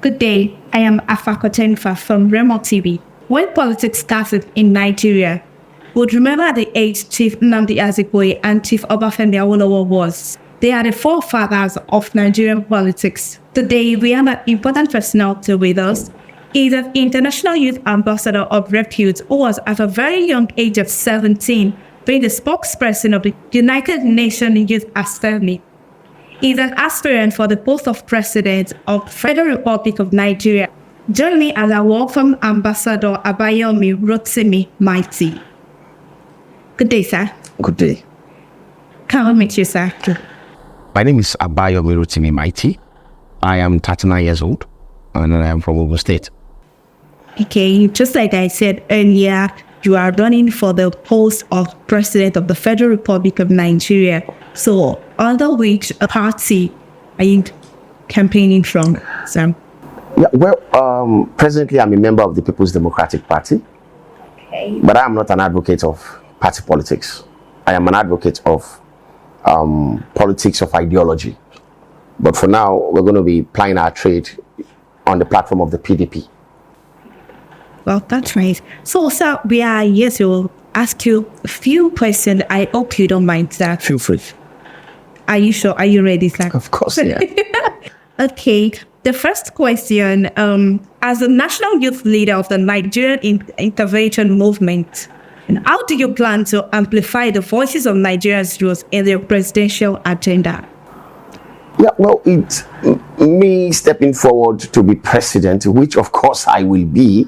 Good day. I am Afakotenfa from Remo TV. When politics started in Nigeria, would remember the age Chief Nnamdi Azikiwe and Chief Obafemi Awolowo was. They are the forefathers of Nigerian politics. Today, we have an important personality with us. He is an international youth ambassador of repute who was at a very young age of 17 being the spokesperson of the United Nations Youth Assembly. He is an aspirant for the post of president of the Federal Republic of Nigeria. Join me as I welcome Ambassador Abayomi Rotimi Mighty. Good day, sir. Good day. Can I meet you, sir? My name is Abayomi Rotimi Mighty. I am 39 years old and I am from Ogun State. Okay, just like I said earlier, you are running for the post of president of the Federal Republic of Nigeria. So, under which party are you campaigning from, sir? Yeah, well, presently I'm a member of the People's Democratic Party. Okay. But I am not an advocate of party politics. I am an advocate of politics of ideology. But for now, we're going to be plying our trade on the platform of the PDP. Well, that's right. So, sir, we are here to ask you a few questions. I hope you don't mind, sir. Feel free. Are you sure? Are you ready, sir? Of course, yeah. Okay. The first question, as a national youth leader of the Nigerian intervention movement, how do you plan to amplify the voices of Nigeria's youth in their presidential agenda? Yeah, well, it's me stepping forward to be president, which of course I will be,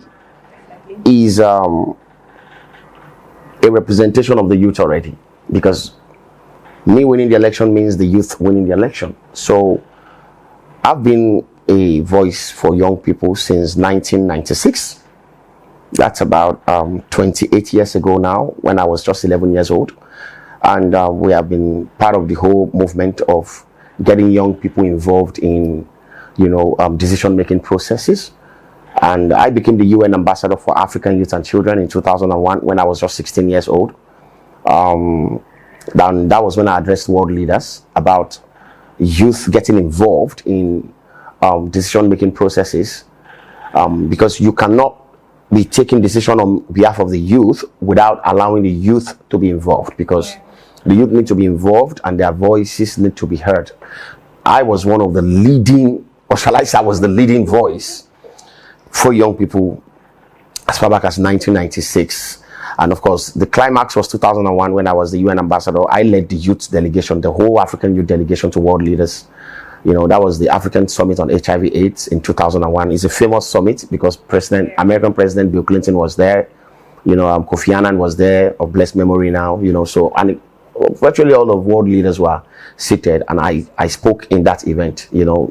is a representation of the youth already, because me winning the election means the youth winning the election. So I've been a voice for young people since 1996. That's about 28 years ago now, when I was just 11 years old. And we have been part of the whole movement of getting young people involved in, decision-making processes. And I became the UN ambassador for African youth and children in 2001 when I was just 16 years old. Then that was when I addressed world leaders about youth getting involved in decision-making processes, because you cannot be taking decision on behalf of the youth without allowing the youth to be involved, because the youth need to be involved and their voices need to be heard. I was one of the leading, or shall I say I was the leading voice for young people as far back as 1996. And of course, the climax was 2001 when I was the UN ambassador. I led the youth delegation, the whole African youth delegation to world leaders. That was the African Summit on HIV/AIDS in 2001. It's a famous summit because American President Bill Clinton was there. Kofi Annan was there, of blessed memory now. Virtually all of world leaders were seated, and I spoke in that event.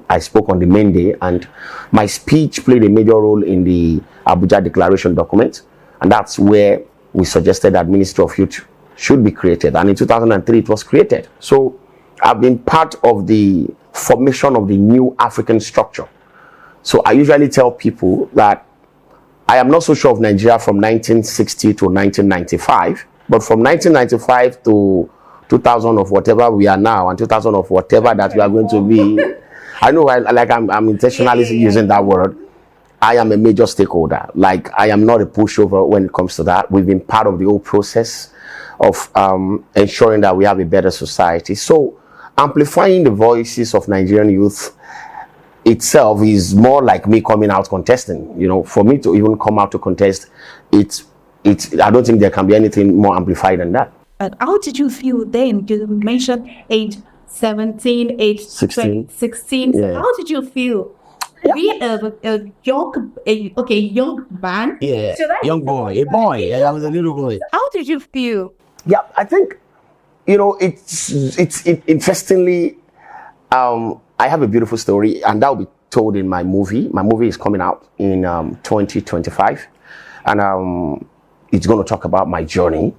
I spoke on the main day, and my speech played a major role in the Abuja Declaration document, and that's where we suggested that Ministry of Youth should be created, and in 2003 it was created. So I've been part of the formation of the new African structure. So I usually tell people that I am not so sure of Nigeria from 1960 to 1995, but from 1995 to 2000 of whatever we are now, and 2000 of whatever that we are going to be. I know I'm intentionally using that word. I am a major stakeholder. I am not a pushover when it comes to that. We've been part of the whole process of ensuring that we have a better society. So amplifying the voices of Nigerian youth itself is more like me coming out contesting. For me to even come out to contest, I don't think there can be anything more amplified than that. But how did you feel then? You mentioned age 17, age 16. Yeah. How did you feel? Yeah. Be a young man. Yeah, young boy, a boy. I was a little boy. How did you feel? Yeah, I think, it's interestingly, I have a beautiful story, and that will be told in my movie. My movie is coming out in 2025, and it's going to talk about my journey,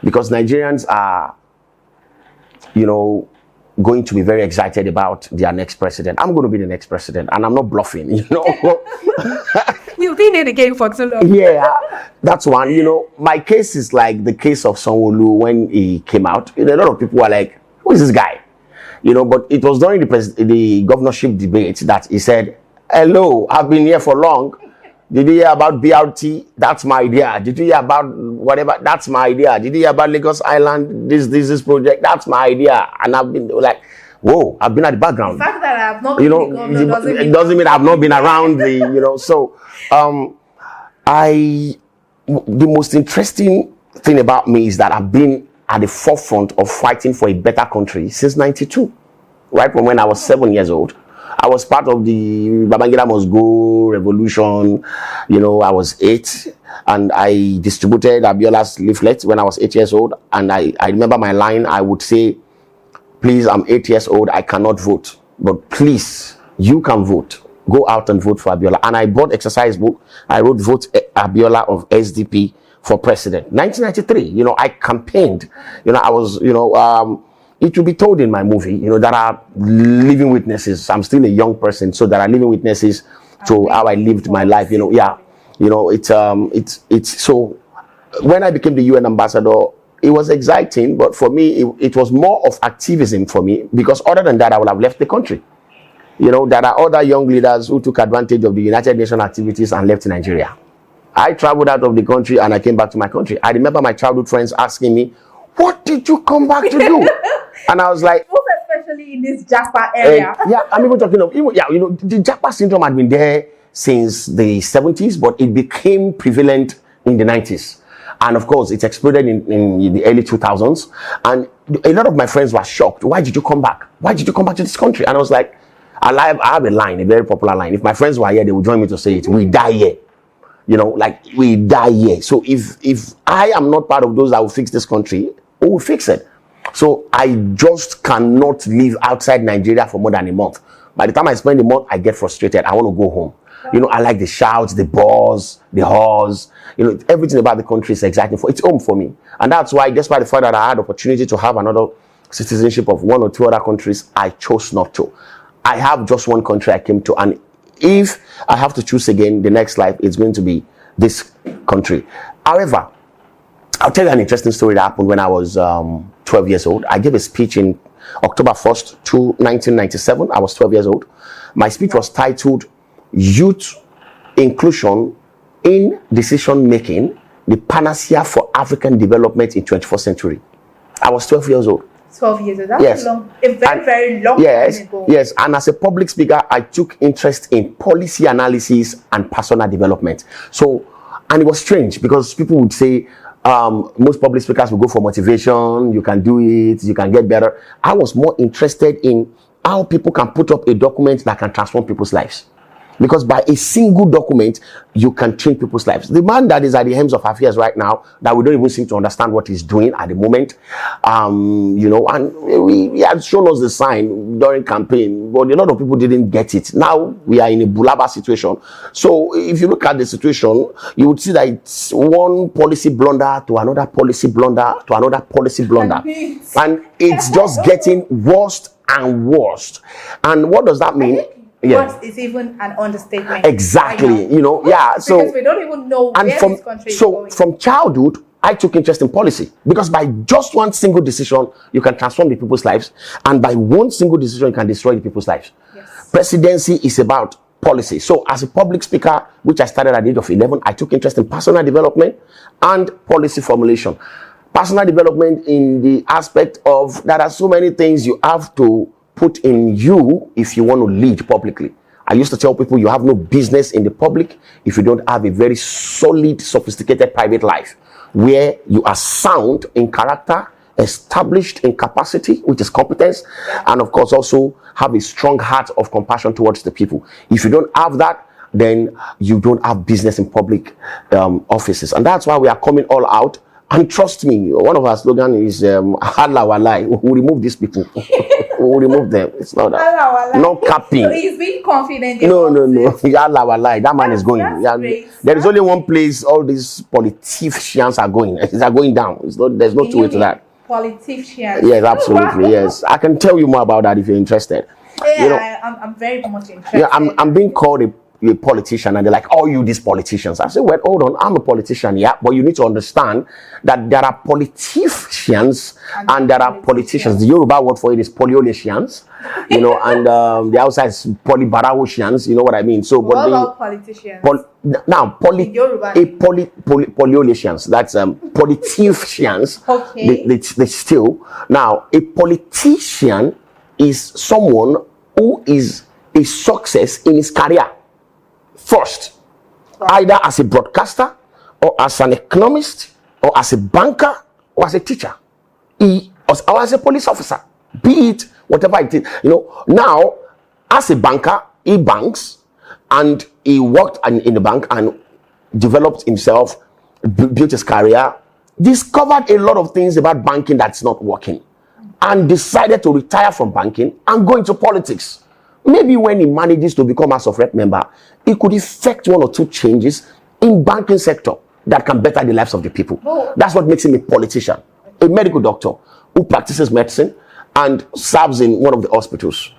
because Nigerians are, going to be very excited about their next president. I'm going to be the next president, and I'm not bluffing, You've been in the game for so long. Yeah, that's one. My case is like the case of Sanwo-Olu when he came out. A lot of people were like, who is this guy? But it was during the governorship debate that he said, Hello, I've been here for long. Did you hear about BRT? That's my idea. Did you hear about whatever? That's my idea. Did you hear about Lagos Island? This project? That's my idea. And I've been like, whoa, I've been at the background. The fact that I've not You been know, in the government it doesn't mean I've not been around the, you know. So, the most interesting thing about me is that I've been at the forefront of fighting for a better country since '92, right from when I was 7 years old. I was part of the Babangida Must Go revolution. You know, I was 8 and I distributed Abiola's leaflet when I was 8 years old. And I remember my line. I would say, please, I'm 8 years old. I cannot vote, but please, you can vote. Go out and vote for Abiola. And I bought exercise book. I wrote vote Abiola of SDP for president. 1993, you know, I campaigned. You know, I was, you know, it will be told in my movie, you know, there are living witnesses. I'm still a young person, so there are living witnesses to how I lived my life. You know, yeah, you know, it's so when I became the UN ambassador, it was exciting, but for me, it was more of activism for me, because other than that, I would have left the country. You know, there are other young leaders who took advantage of the United Nations activities and left Nigeria. I traveled out of the country and I came back to my country. I remember my childhood friends asking me, "What did you come back to do?" And I was like, most especially in this Japa area. yeah, I'm even talking of, even, yeah, you know, the Japa syndrome had been there since the 70s, but it became prevalent in the 90s. And of course, it exploded in the early 2000s. And a lot of my friends were shocked. Why did you come back? Why did you come back to this country? And I was like, I have a line, a very popular line. If my friends were here, they would join me to say it. We die here. You know, like, we die here. So if I am not part of those that will fix this country, who will fix it? So I just cannot live outside Nigeria for more than a month. By the time I spend a month, I get frustrated. I want to go home. You know, I like the shouts, the buzz, the halls. You know, everything about the country is exciting. It's home for me. And that's why, despite the fact that I had opportunity to have another citizenship of 1 or 2 other countries, I chose not to. I have just one country I came to. And if I have to choose again, the next life, it's going to be this country. However, I'll tell you an interesting story that happened when I was 12 years old. I gave a speech in October 1st, 1997. I was 12 years old. My speech was titled Youth Inclusion in Decision Making, the Panacea for African Development in 21st Century. I was 12 years old. 12 years old. That's yes. a very long time ago. Yes, and as a public speaker, I took interest in policy analysis and personal development. So, and it was strange because people would say, most public speakers will go for motivation, you can do it, you can get better. I was more interested in how people can put up a document that can transform people's lives. Because by a single document, you can change people's lives. The man that is at the helms of affairs right now, that we don't even seem to understand what he's doing at the moment, you know, and he had shown us the sign during campaign, but a lot of people didn't get it. Now we are in a bulaba situation. So if you look at the situation, you would see that it's one policy blunder to another policy blunder to another policy blunder. And it's just getting worse and worse. And what does that mean? What is even an understatement? Exactly, you know, yeah. So because we don't even know where this country is going. From childhood, I took interest in policy because by just one single decision, you can transform the people's lives, and by one single decision, you can destroy the people's lives. Yes. Presidency is about policy. So as a public speaker, which I started at the age of 11, I took interest in personal development and policy formulation. Personal development in the aspect of there are so many things you have to put in you if you want to lead publicly. I used to tell people you have no business in the public if you don't have a very solid, sophisticated private life where you are sound in character, established in capacity, which is competence, and of course also have a strong heart of compassion towards the people. If you don't have that, then you don't have business in public offices. And that's why we are coming all out. And trust me, one of our slogans is Allah Walai. We'll remove these people. We'll remove them. It's not that. No capping. So he's being confident. No. Allah Walai. That man is going. There is only one place all these politicians are going. They're going down. There's no two way to that. Politicians. Yes, absolutely. Yes. I can tell you more about that if you're interested. Yeah, you know, I'm very much interested. Yeah, I'm being called you're a politician, and they're like, oh, you these politicians. I say, well, hold on, I'm a politician, yeah, but you need to understand that there are politicians and there are politicians. The Yoruba word for it is polyolesians, you know, and the outside is polybarawosians, you know what I mean? So, what about politicians? Polyolesians, that's politicians. Okay. They still. Now, a politician is someone who is a success in his career first, either as a broadcaster or as an economist or as a banker or as a teacher, or as a police officer, be it whatever it is. You know, now as a banker, he banks, and he worked in the bank and developed himself, built his career, discovered a lot of things about banking that's not working, and decided to retire from banking and go into politics. Maybe when he manages to become House of Rep member, he could effect one or two changes in banking sector that can better the lives of the people. That's what makes him a politician, a medical doctor who practices medicine and serves in one of the hospitals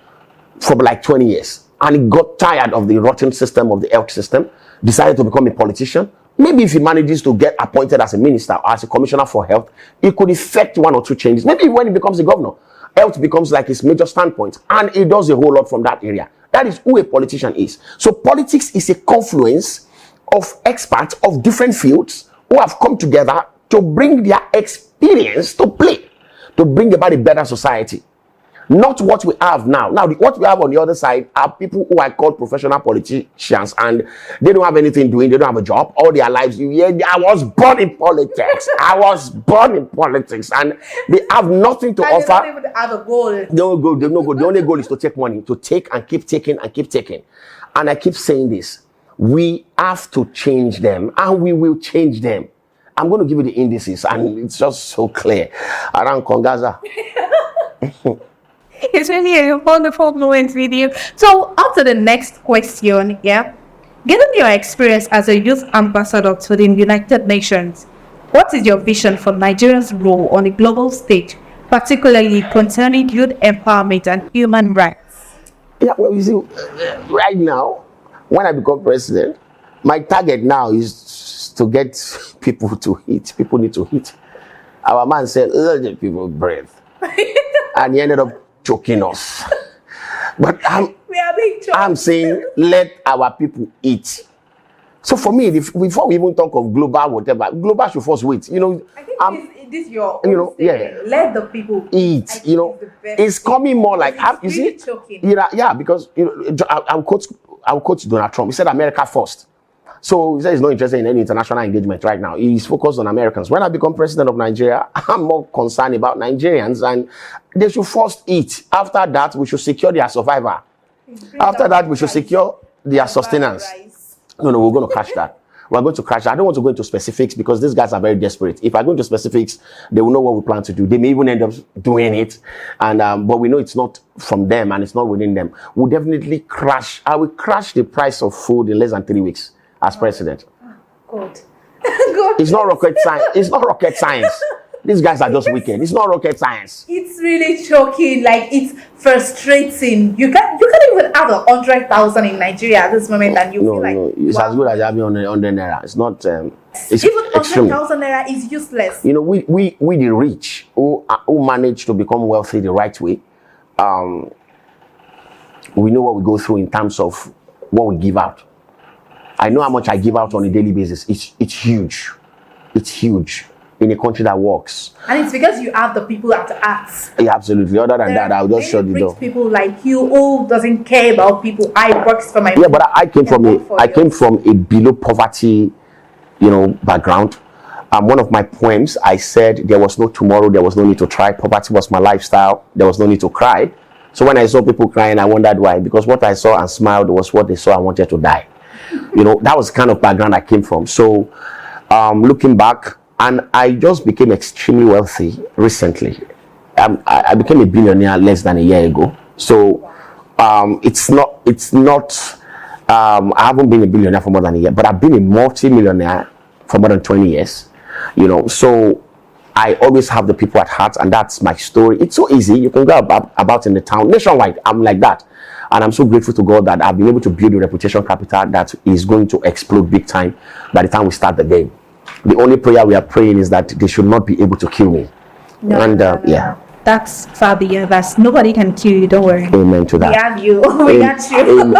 for like 20 years. And he got tired of the rotten system of the health system, decided to become a politician. Maybe if he manages to get appointed as a minister or as a commissioner for health, he could effect one or two changes. Maybe when he becomes a governor, health becomes like his major standpoint, and he does a whole lot from that area. That is who a politician is. So politics is a confluence of experts of different fields who have come together to bring their experience to play, to bring about a better society. Not what we have now. Now, what we have on the other side are people who are called professional politicians, and they don't have anything doing. They don't have a job. All their lives, I was born in politics. I was born in politics, and they have nothing to offer. They don't even have a goal. No goal. They have no goal. The only goal is to take money, to take and keep taking and keep taking. And I keep saying this: we have to change them, and we will change them. I'm going to give you the indices, and it's just so clear around Kongaza. It's really a wonderful moment with you. So, on to the next question, yeah. Given your experience as a youth ambassador to the United Nations, what is your vision for Nigeria's role on the global stage, particularly concerning youth empowerment and human rights? Yeah, well, you see, right now, when I become president, my target now is to get people to eat. People need to eat. Our man said, let the people breathe. And he ended up choking us. But I'm saying, let our people eat. So for me, before we even talk of global whatever, global should first wait. You know, I think this your own statement. Let the people eat. You know, it's coming more like you see. Yeah, because I'll quote Donald Trump. He said America first. So he said he's not interested in any international engagement right now. He's focused on Americans. When I become president of Nigeria, I'm more concerned about Nigerians, and they should first eat. After that, we should secure their survival. After that, we should secure their sustenance. No, we're going to crash that. We're going to crash that. I don't want to go into specifics because these guys are very desperate. If I go into specifics, they will know what we plan to do. They may even end up doing it. And but we know it's not from them and it's not within them. We'll definitely crash. I will crash the price of food in less than 3 weeks as president. Good. It's not rocket science. It's not rocket science. These guys are just wicked. It's not rocket science. It's really shocking. Like, it's frustrating. You can't even have 100,000 in Nigeria at this moment, and you feel like it's as good as having 100 naira. It's not. It's even 100,000 naira is useless. You know, we the rich who manage to become wealthy the right way. We know what we go through in terms of what we give out. I know how much I give out on a daily basis. It's huge. It's huge in a country that works. And it's because you have the people at act. Yeah, absolutely. Other than that, I'll just shut the door. People like you who doesn't care about people. I works for my. Yeah, but I came from a below poverty, background. One of my poems, I said there was no tomorrow, there was no need to try. Poverty was my lifestyle. There was no need to cry. So when I saw people crying, I wondered why. Because what I saw and smiled was what they saw and wanted to die. That was the kind of background I came from. So looking back, and I just became extremely wealthy recently. I became a billionaire less than a year ago. So it's not. I haven't been a billionaire for more than a year, but I've been a multi-millionaire for more than 20 years. So I always have the people at heart, and that's my story. It's so easy. You can go about in the town nationwide. I'm like that. And I'm so grateful to God that I've been able to build a reputation capital that is going to explode big time by the time we start the game. The only prayer we are praying is that they should not be able to kill me. Yeah. That's far beyond that. Nobody can kill you, don't worry. Amen to that. We have you. We got you.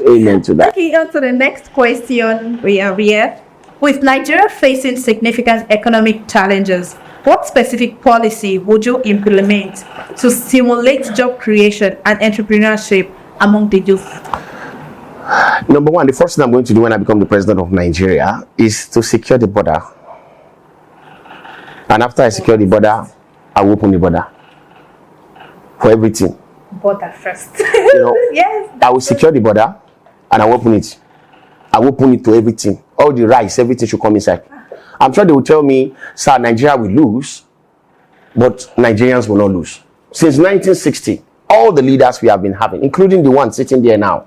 Amen to that. Okay, on to the next question. We are here. With Nigeria facing significant economic challenges, what specific policy would you implement to stimulate job creation and entrepreneurship among the youth? Number one, the first thing I'm going to do when I become the president of Nigeria is to secure the border. And after I secure the border, I will open the border for everything. Border first. Yes. I will secure the border and I will open it. I will open it to everything. All the rice, everything should come inside. I'm sure they will tell me, sir, Nigeria will lose, but Nigerians will not lose. Since 1960, all the leaders we have been having, including the one sitting there now,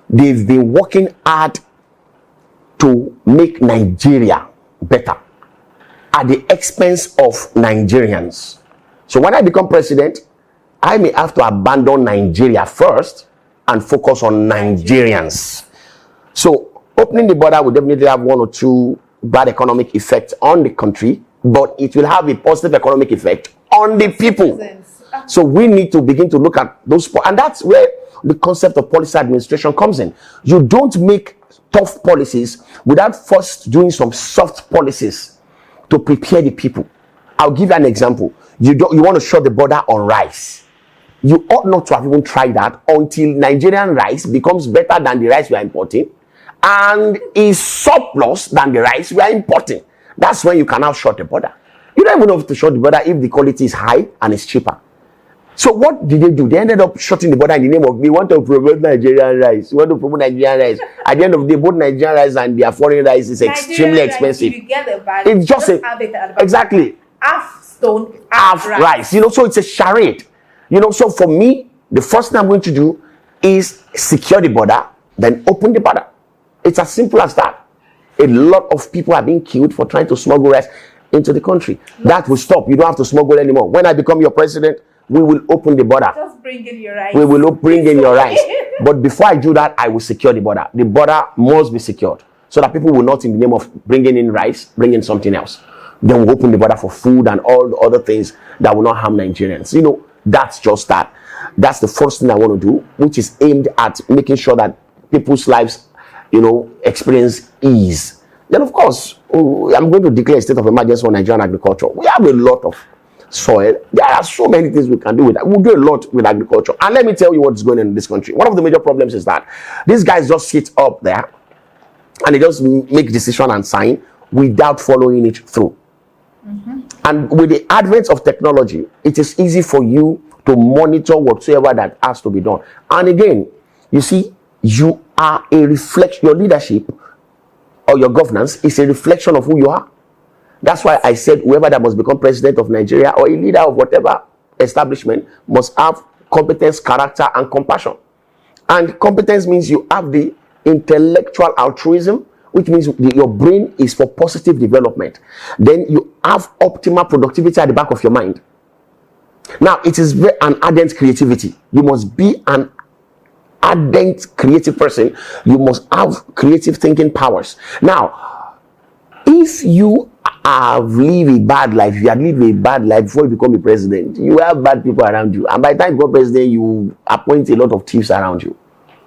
they've been working hard to make Nigeria better at the expense of Nigerians. So when I become president, I may have to abandon Nigeria first and focus on Nigerians. So opening the border will definitely have one or two bad economic effects on the country, but it will have a positive economic effect on the people. So we need to begin to look at those, and that's where the concept of policy administration comes in. You don't make tough policies without first doing some soft policies to prepare the people. I'll give you an example. You want to shut the border on rice. You ought not to have even tried that until Nigerian rice becomes better than the rice we are importing and is surplus than the rice we are importing. That's when you can now shut the border. You don't even know to shut the border if the quality is high and it's cheaper. So what did they do? They ended up shutting the border in the name of, we want to promote Nigerian rice. We want to promote Nigerian rice. At the end of the day, both Nigerian rice and their foreign rice is extremely expensive. If you get the value, it's just exactly half stone, half rice. So it's a charade. So for me, the first thing I'm going to do is secure the border, then open the border. It's as simple as that. A lot of people are being killed for trying to smuggle rice into the country. That will stop. You don't have to smuggle anymore. When I become your president, we will open the border. Just bring in your rice. We will bring in your rice. But before I do that, I will secure the border. The border must be secured so that people will not, in the name of bringing in rice, bring in something else. Then we'll open the border for food and all the other things that will not harm Nigerians. That's just that. That's the first thing I want to do, which is aimed at making sure that people's lives, experience ease. Then, of course, I'm going to declare a state of emergency on Nigerian agriculture. We have a lot of soil. There are so many things we can do with that. We'll do a lot with agriculture. And let me tell you what's going on in this country. One of the major problems is that these guys just sit up there and they just make decision and sign without following it through. And with the advent of technology, it is easy for you to monitor whatsoever that has to be done. And again, you see, you are a reflection. Your leadership or your governance is a reflection of who you are. That's why I said whoever that must become president of Nigeria or a leader of whatever establishment must have competence, character, and compassion. And competence means you have the intellectual altruism, which means your brain is for positive development. Then you have optimal productivity at the back of your mind. Now, it is an ardent creativity. You must be an ardent creative person. You must have creative thinking powers. Now, if you have lived a bad life, you have lived a bad life before you become a president, you have bad people around you. And by the time you become president, you appoint a lot of thieves around you.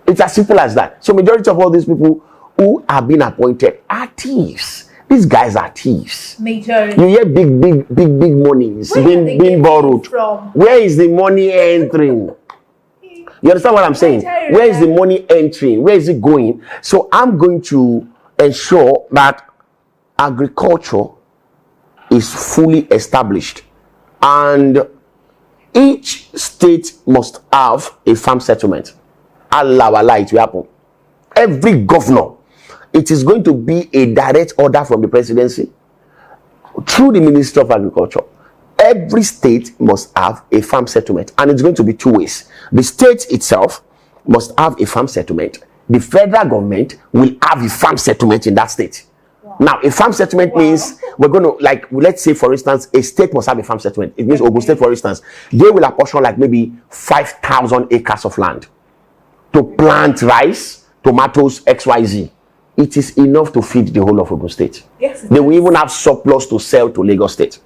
It's as simple as that. So majority of all these people who have been appointed are thieves. These guys are thieves. Majority. You hear big monies being borrowed. Where is the money entering? You understand what I'm saying? Where is the money entering? Where is it going? So I'm going to ensure that agriculture is fully established, and each state must have a farm settlement. Allah, it will happen. Every governor, it is going to be a direct order from the presidency through the Ministry of Agriculture. Every state must have a farm settlement, and it's going to be two ways. The state itself must have a farm settlement. The federal government will have a farm settlement in that state. Wow. Now, a farm settlement means we're going to, let's say, for instance, a state must have a farm settlement. It means Ogun State, for instance, they will apportion maybe 5,000 acres of land to plant rice, tomatoes, XYZ. It is enough to feed the whole of Ogun State. Yes, they will even have surplus to sell to Lagos State.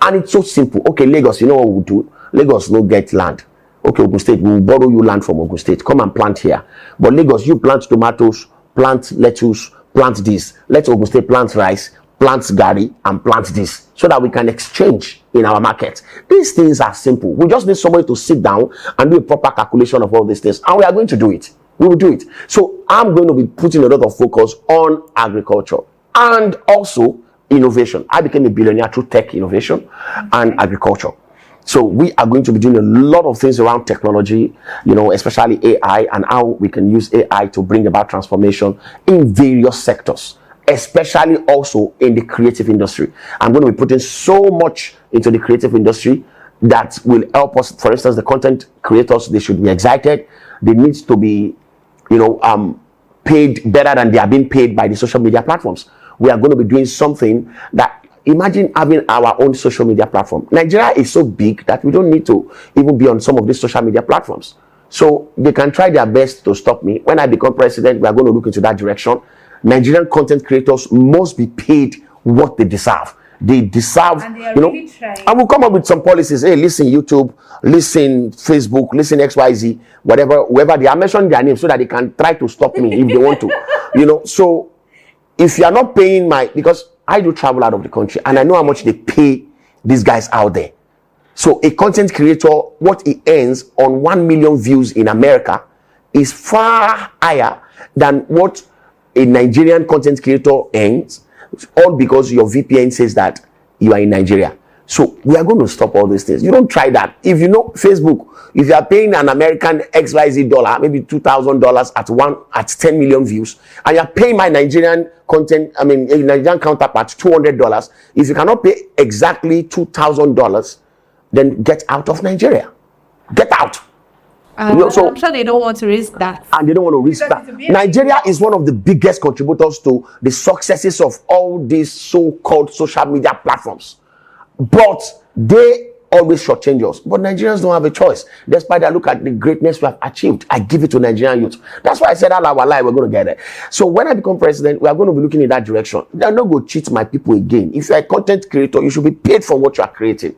And it's so simple. Okay, Lagos, you know what we'll do? Lagos no get land. Okay, Ogun State, we'll borrow you land from Ogun State. Come and plant here. But Lagos, you plant tomatoes, plant lettuce, plant this. Let Ogun State plant rice, plant gari, and plant this, so that we can exchange in our market. These things are simple. We just need somebody to sit down and do a proper calculation of all these things, and we are going to do it. We will do it. So I'm going to be putting a lot of focus on agriculture and also innovation. I became a billionaire through tech innovation and agriculture. So we are going to be doing a lot of things around technology, you know, especially AI, and how we can use AI to bring about transformation in various sectors, especially also in the creative industry. I'm going to be putting so much into the creative industry that will help us. For instance, the content creators, they should be excited. They need to be, you know, paid better than they are being paid by the social media platforms. We are going to be doing something that, imagine having our own social media platform. Nigeria is so big that we don't need to even be on some of these social media platforms. So they can try their best to stop me. When I become president, we are going to look into that direction. Nigerian content creators must be paid what they deserve. They deserve, and they are you know, really trying. I will come up with some policies. Hey, listen YouTube, listen Facebook, listen XYZ, whatever, whoever they are, mentioning their name so that they can try to stop me if they want to. You know, so if you are not paying because I do travel out of the country and I know how much they pay these guys out there. So a content creator, what he earns on 1 million views in America is far higher than what a Nigerian content creator earns, all because your VPN says that you are in Nigeria. So we are going to stop all these things. You don't try that. If you know Facebook, if you are paying an American XYZ dollar, maybe $2,000 at 10 million views, and you are paying my Nigerian a Nigerian counterpart $200, if you cannot pay exactly $2,000, then get out of Nigeria. Get out. So I'm sure they don't want to risk that. And they don't want to risk that. Nigeria is one of the biggest contributors to the successes of all these so-called social media platforms. But they always shortchange us. But Nigerians don't have a choice. Despite that, look at the greatness we have achieved. I give it to Nigerian youth. That's why I said all our life we're going to get there. So when I become president, we are going to be looking in that direction. They're not going to cheat my people again. If you're a content creator, you should be paid for what you are creating.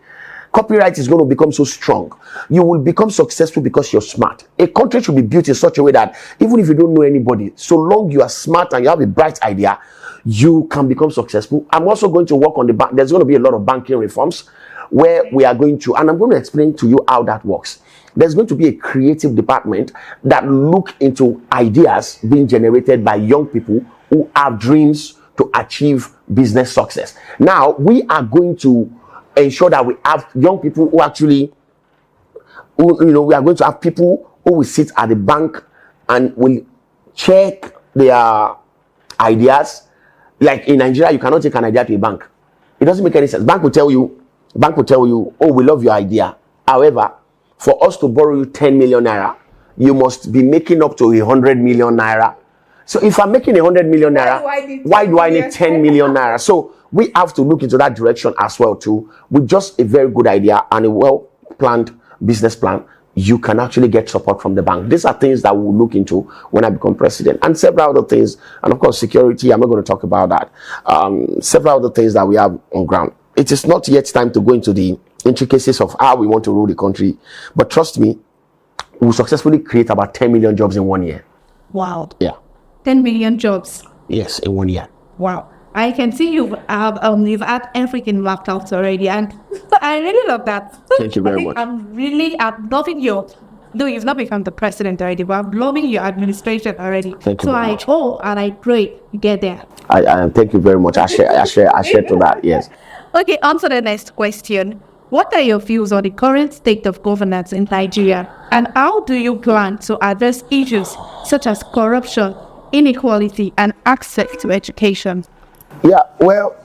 Copyright is going to become so strong. You will become successful because you're smart. A country should be built in such a way that even if you don't know anybody, so long you are smart and you have a bright idea, you can become successful. I'm also going to work on the bank. There's going to be a lot of banking reforms where we are going to, and I'm going to explain to you how that works. There's going to be a creative department that look into ideas being generated by young people who have dreams to achieve business success. Now, we are going to ensure that we have young people who actually, we are going to have people who will sit at the bank and will check their ideas. Like in Nigeria, you cannot take an idea to a bank. It doesn't make any sense. Bank will tell you, oh, we love your idea. However, for us to borrow you 10 million naira, you must be making up to 100 million naira. So if I'm making 100 million naira, why do I need 10 million naira? So we have to look into that direction as well too. With just a very good idea and a well-planned business plan, you can actually get support from the bank. These are things that we'll look into when I become president, and several other things. And of course, security, I'm not going to talk about that. Several other things that we have on ground. It is not yet time to go into the intricacies of how we want to rule the country. But trust me, we'll successfully create about 10 million jobs in 1 year. Wow. Yeah. 10 million jobs. Yes, in 1 year. Wow. I can see you've had everything mapped out already, and I really love that. Thank you very much. I'm loving your, though you've not become the president already, but I'm loving your administration already. Thank you so very I much. hope and I pray you get there. I thank you very much. I share to that. Yes. Okay, on to the next question. What are your views on the current state of governance in Nigeria, and how do you plan to address issues such as corruption, inequality, and access to education? Yeah, well,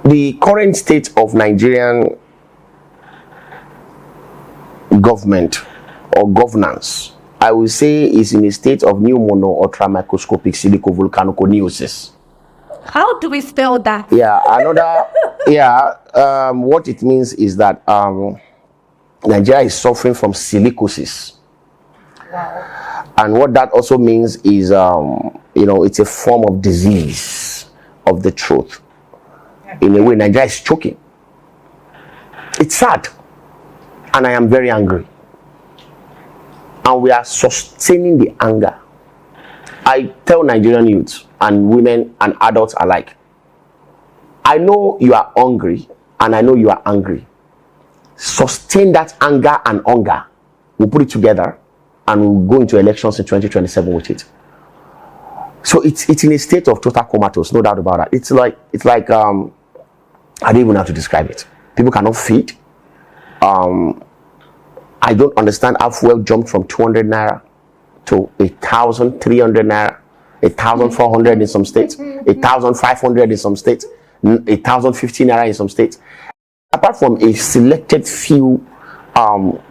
the current state of Nigerian government or governance, I will say, is in a state of pneumono ultramicroscopic silicovolcanoconiosis. How do we spell that? Yeah, what it means is that Nigeria is suffering from silicosis. And what that also means is, it's a form of disease of the truth. In a way, Nigeria is choking. It's sad. And I am very angry. And we are sustaining the anger. I tell Nigerian youths and women and adults alike, I know you are hungry and I know you are angry. Sustain that anger and hunger. We'll put it together and we'll go into elections in 2027 with it. So it's in a state of total comatose, no doubt about that. It's like I don't even know how to describe it. People cannot feed. I don't understand how fuel jumped from 200 naira to 1,300 naira, 1,400 in some states, 1,500 in some states, 1,050 naira in some states. Apart from a selected few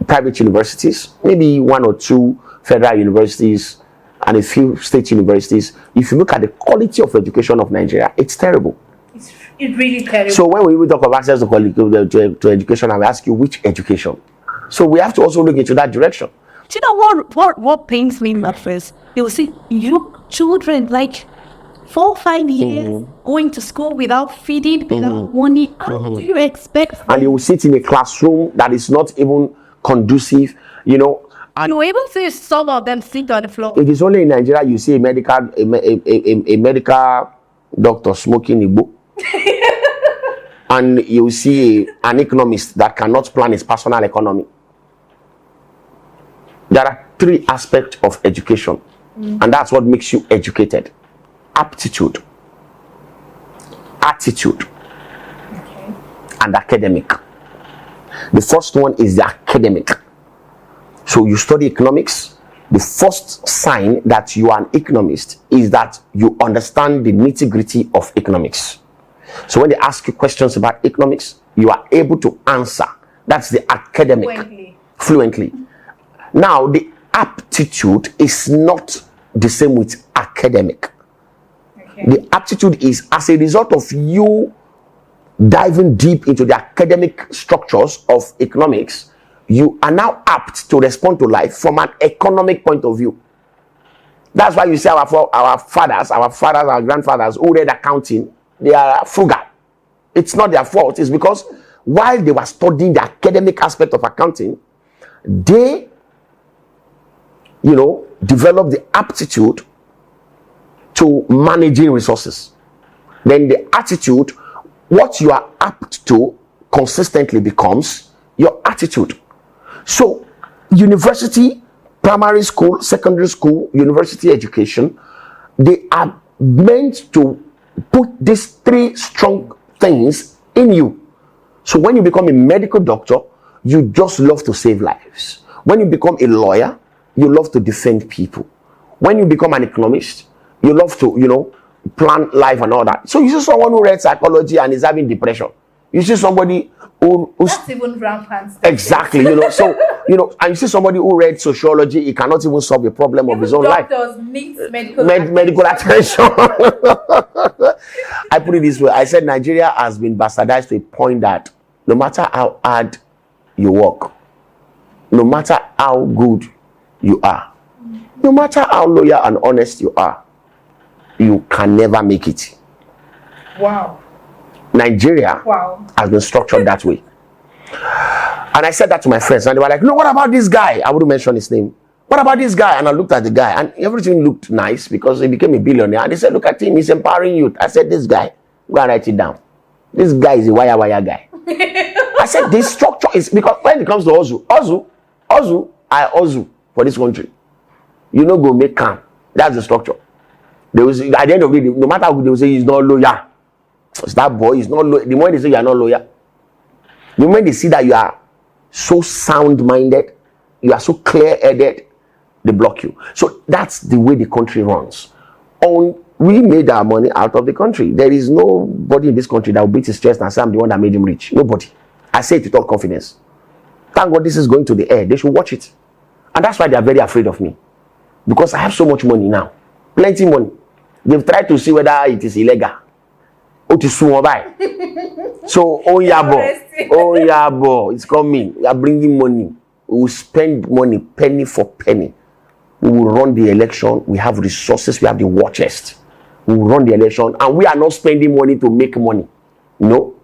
private universities, maybe one or two federal universities and a few state universities, if you look at the quality of education of Nigeria, it's terrible. It's really terrible. So when we talk of access to education, I will ask you, which education? So we have to also look into that direction. Do you know what pains me at first? You will see children like 4 or 5 years going to school without feeding, without money. How do you expect? And you will sit in a classroom that is not even conducive, And you even see some of them sit on the floor. It is only in Nigeria you see a medical doctor smoking igbo. And you see an economist that cannot plan his personal economy. There are 3 aspects of education, and that's what makes you educated: aptitude, attitude, and academic. The first one is the academic. So you study economics. The first sign that you are an economist is that you understand the nitty-gritty of economics. So when they ask you questions about economics, you are able to answer. That's the academic. Fluently. Now, the aptitude is not the same with academic. The aptitude is as a result of you diving deep into the academic structures of economics, you are now apt to respond to life from an economic point of view. That's why you see our fathers, our grandfathers who read accounting, they are frugal. It's not their fault. It's because while they were studying the academic aspect of accounting, they, developed the aptitude to managing resources. Then the attitude, what you are apt to consistently becomes your attitude. So university, primary school, secondary school, university education, they are meant to put these 3 strong things in you. So when you become a medical doctor, you just love to save lives. When you become a lawyer, you love to defend people. When you become an economist, you love to, plan life and all that. So you see someone who read psychology and is having depression. You see somebody who's that's even rampant. Exactly, So, and you see somebody who read sociology, he cannot even solve a problem of his own life. Doctors need medical attention. I put it this way. I said Nigeria has been bastardized to a point that no matter how hard you work, no matter how good you are, no matter how loyal and honest you are, you can never make it. Wow. Nigeria has been structured that way. And I said that to my friends, and they were like, no, what about this guy? I wouldn't mention his name. What about this guy? And I looked at the guy, and everything looked nice because he became a billionaire. And they said, look at him, he's empowering youth. I said, this guy, go and write it down. This guy is a wire guy. I said, this structure is, because when it comes to Ozu, I Ozu for this country. You know, go make calm. That's the structure. They will say, at the end of the day, no matter who they will say he's not loyal. It's that boy is not loyal. The moment they say you are not loyal, the moment they see that you are so sound-minded, you are so clear-headed, they block you. So that's the way the country runs. We made our money out of the country. There is nobody in this country that will beat his chest and say, I'm the one that made him rich. Nobody. I say it with all confidence. Thank God this is going to the air. They should watch it. And that's why they are very afraid of me. Because I have so much money now. Plenty money. They've tried to see whether it is illegal. So, Yabo, it's coming. We are bringing money. We will spend money penny for penny We will run the election. We have resources. We have the war chest. We will run the election, and we are not spending money to make money. No,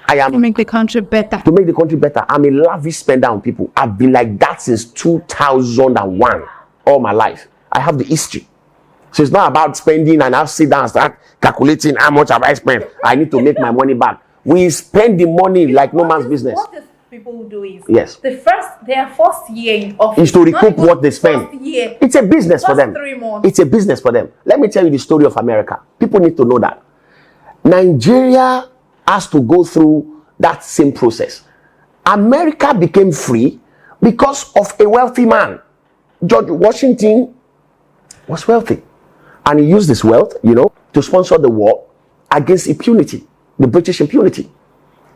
I am to make the country better. To make the country better. I'm a lavish spender on people. I've been like that since 2001, all my life. I have the history. So it's not about spending and I'll sit down and start calculating how much have I spent. I need to make my money back. We spend the money like no man's business. What these people do is their first year in office is to recoup what they spend. It's a business for them. 3 months. It's a business for them. Let me tell you the story of America. People need to know that Nigeria has to go through that same process. America became free because of a wealthy man. George Washington was wealthy, and he used his wealth, to sponsor the war against impunity, the British impunity.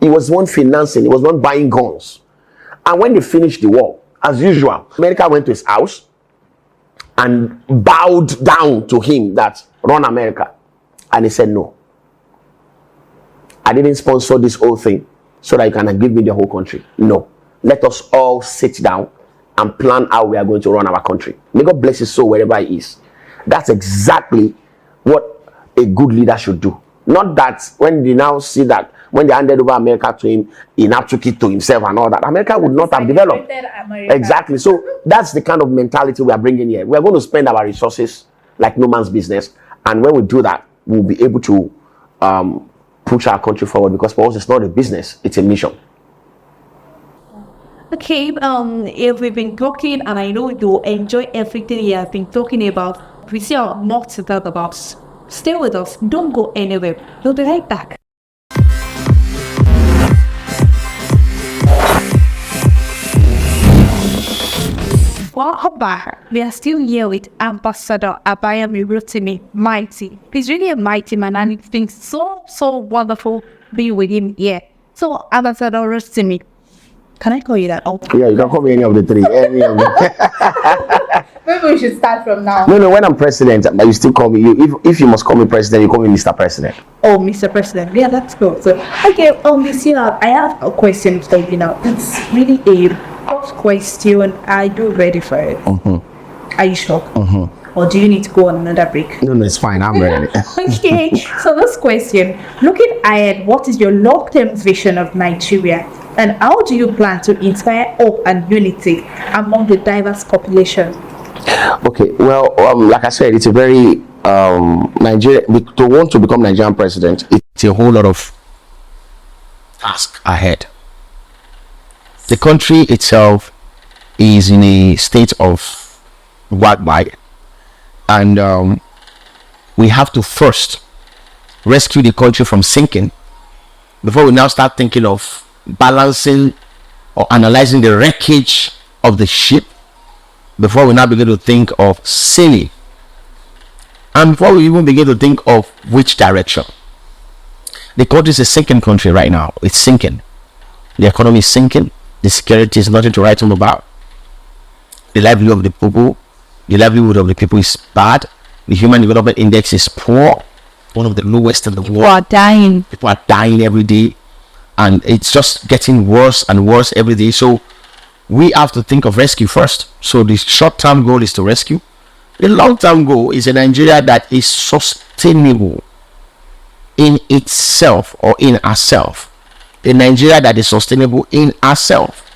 He was one financing, he was one buying guns. And when they finished the war, as usual, America went to his house and bowed down to him that run America. And he said, no, I didn't sponsor this whole thing so that you can give me the whole country. No, let us all sit down and plan how we are going to run our country. May God bless his soul wherever he is. That's exactly what a good leader should do. Not that when they now see that when they handed over America to him, he now took it to himself and all that. America would not have developed. Exactly. So that's the kind of mentality we are bringing here. We are going to spend our resources like no man's business. And when we do that, we'll be able to push our country forward, because for us, it's not a business, it's a mission. Okay, if we've been talking, and I know you enjoy everything you have been talking about, we still have more to talk about. Stay with us, don't go anywhere. We'll be right back. Welcome back. We are still here with Ambassador Abayomi Rotimi, mighty. He's really a mighty man, and it's been so wonderful being with him here. So, Ambassador Rotimi, can I call you that? Oh. Yeah, you can call me any of the three. Any of them. Maybe we should start from now. No, when I'm president, but you still call me. If you must call me president, you call me Mr. President. Oh, Mr. President. Yeah, that's cool. So, okay, this year, I have a question for you now. It's really a tough question. Are you ready for it? Are you sure? Or do you need to go on another break? No, it's fine. I'm ready. Okay, so this question, looking ahead, what is your long-term vision of Nigeria? And how do you plan to inspire hope and unity among the diverse population? Okay, well, like I said, it's a very Nigeria to want to become Nigerian president. It's a whole lot of task ahead. The country itself is in a state of quagmire, and we have to first rescue the country from sinking before we now start thinking of balancing or analyzing the wreckage of the ship, before we now begin to think of sailing, and before we even begin to think of which direction. The country is a sinking country right now. It's sinking. The economy is sinking. The security is nothing to write home about. The livelihood of the people is bad. The human development index is poor, one of the lowest in the world. People are dying. People are dying every day, and it's just getting worse and worse every day. So we have to think of rescue first. So the short-term goal is to rescue. The long-term goal is a Nigeria that is sustainable in itself or in herself. A Nigeria that is sustainable in herself.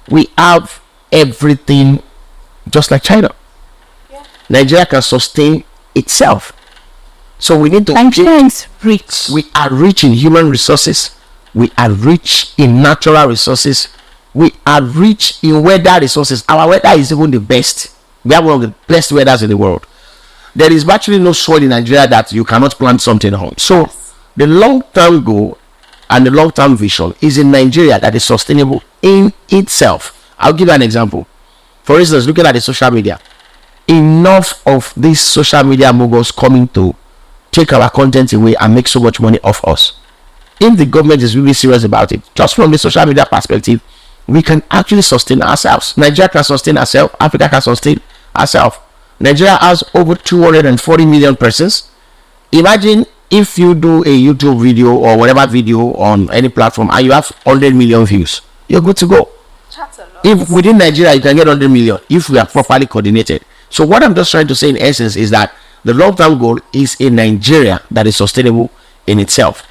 We have everything just like China. Nigeria can sustain itself. So we need to. Nigeria is rich. We are rich in human resources. We are rich in natural resources. We are rich in weather resources. Our weather is even the best. We have one of the best weathers in the world. There is virtually no soil in Nigeria that you cannot plant something on. So the long-term goal and the long-term vision is in Nigeria that is sustainable in itself. I'll give you an example. For instance, looking at the social media, enough of these social media moguls coming to take our content away and make so much money off us. If the government is really serious about it, just from the social media perspective, we can actually sustain ourselves. Nigeria can sustain herself. Africa can sustain herself. Nigeria has over 240 million persons. Imagine if you do a YouTube video or whatever video on any platform and you have 100 million views, you're good to go. If within Nigeria you can get 100 million, if we are properly coordinated, So what I'm just trying to say in essence is that the long-term goal is a Nigeria that is sustainable in itself.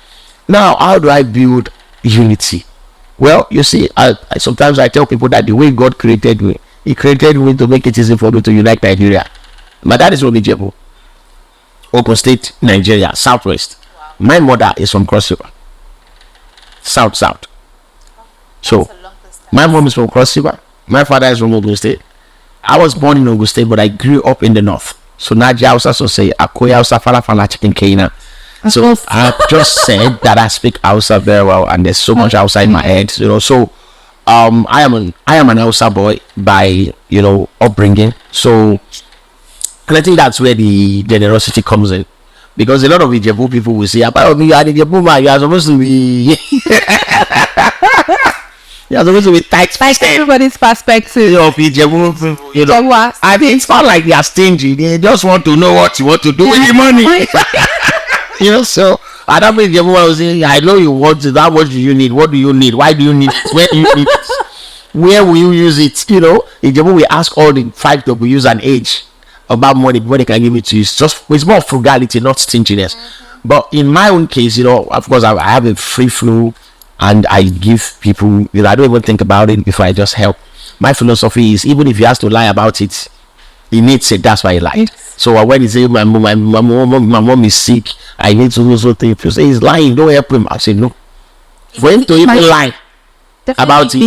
Now, how do I build unity? Well, you see, I sometimes I tell people that the way God created me, He created me to make it easy for me to unite Nigeria. My dad is from Ijebu, Ogun State, Nigeria, Southwest. My mother is from Cross River, South. So, my mom is from Cross River. My father is from Ogun State. I was born in Ogun State, but I grew up in the north. So Naja also say Akoya Hausa Falafala Chicken Kena. So I just said that I speak Hausa very well, and there's so much Hausa in my head, you know. So I am an Hausa boy by, you know, upbringing. So, and I think that's where the generosity comes in, because a lot of Ijebu people will say, "Abayomi, you are the Ijebu man. You are supposed to be." You're supposed to be tight. Like everybody's perspective. Of Ijebu people, you know. I mean, it's not like they are stingy. They just want to know what you want to do with the money. You know, so I don't mean Ijebu will say, I know you want it. How much do you need? What do you need? Why do you need it? Where do you need it? Where will you use it? You know, Ijebu will ask all the 5 W's and age about money before they can give it to you. It's more frugality, not stinginess. But in my own case, you know, of course, I have a free flow. And I give people, you know, I don't even think about it before I just help. My philosophy is, even if he has to lie about it, he needs it. That's why he lied. Yes. So when he say my mom is sick, I need to do something. If you say he's lying, don't help him. I say no. For him to even lie about it,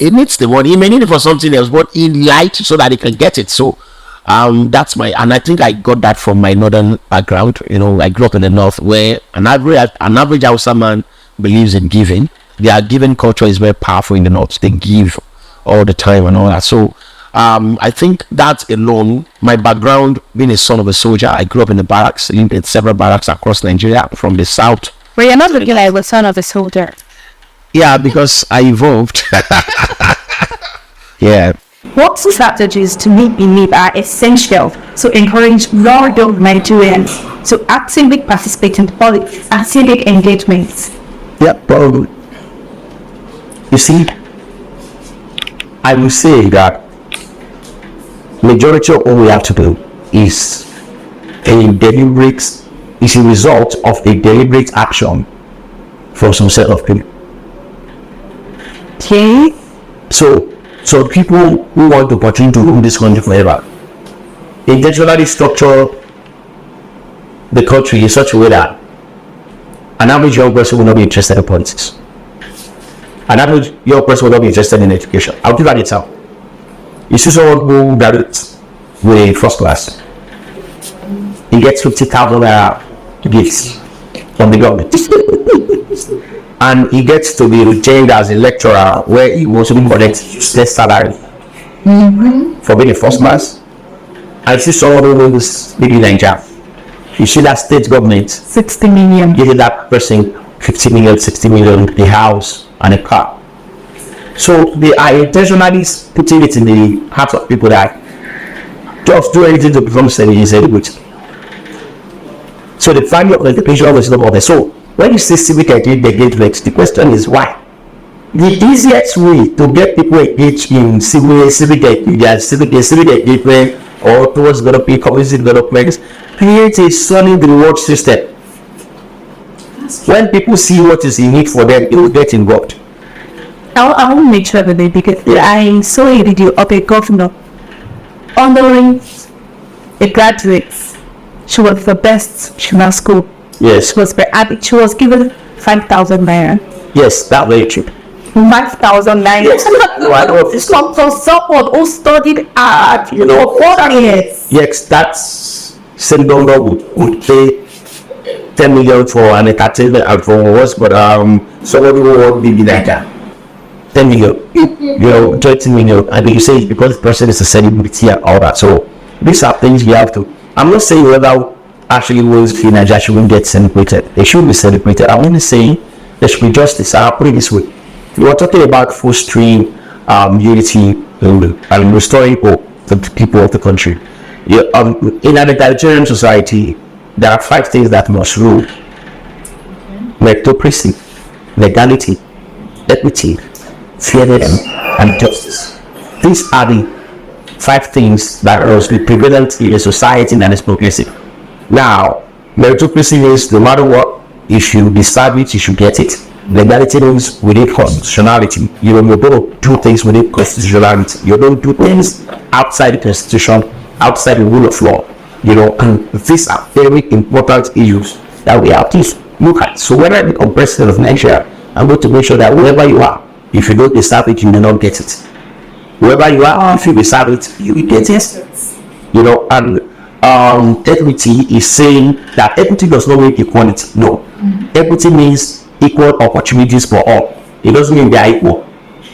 he needs the money. He may need it for something else, but he lied so that he can get it. So that's and I think I got that from my northern background. You know, I grew up in the north, where an average Hausa man believes in giving. Their giving culture is very powerful in the north. They give all the time and all that. So I think that alone, my background being a son of a soldier, I grew up in the barracks, lived in several barracks across Nigeria, from the south. But you're not looking like the son of a soldier. Yeah, because I evolved. Yeah. What strategies to meet the need are essential to encourage rural Nigerians to actively participate in politics and civic engagements? Yeah, probably. You see, I will say that majority of all we have to do is a result of a deliberate action from some set of people. Okay. So people who want to continue to rule this country forever intentionally structure the country in such a way that an average young person will not be interested in politics. An average young person will not be interested in education. I'll give that example. You see someone who graduates with first class. He gets 50,000 gifts from the government. And he gets to be retained as a lecturer where he will be collecting useless salary for being a first class. I see someone who is living in Nigeria. You see that state government 60 million giving that person 50 million, 60 million, a house and a car. So they are intentionally putting it in the hearts of people that just do anything to become celebrity. So the value of education is not there. So when you say civic engagement, the question is why? The easiest way to get people engaged in civic engagement or towards developing community development, create a solid reward system. When people see what is in it for them, they will get involved. I want to make sure that because I saw a video of a governor honoring a graduate. She was the best in her school. Yes. She was given 5,000 naira. Yes, that very cheap. 5,000 naira. Yes. It's come from someone who studied art, for 4 years. Yes, that's same governor would pay 10 million for an entertainment and for us, but somebody who won't be like that. 10 million, 20 million, and you say because the person is a celebrity and all that. So these are things you have to. I'm not saying whether actually was in Nigeria shouldn't get celebrated. They should be celebrated. I'm only saying there should be justice. I'll put it this way. We were talking about fostering unity and restoring hope to the people of the country. In an egalitarian society, there are 5 things that must rule: meritocracy, legality, equity, fairness, and justice. These are the 5 things that must be prevalent in a society that is progressive. Now, meritocracy means no matter what, if you deserve it, you should get it. Legality means within constitutionality. You don't do things within constitutionality. You don't do things outside the constitution, outside the rule of law. And these are very important issues that we have to look at. So when I become president of Nigeria, I'm going to make sure that wherever you are, if you don't deserve it, you may not get it. Wherever you are, if you deserve it, you will get it. And equity is saying that equity does not mean equality. No. Equity means equal opportunities for all. It doesn't mean they are equal.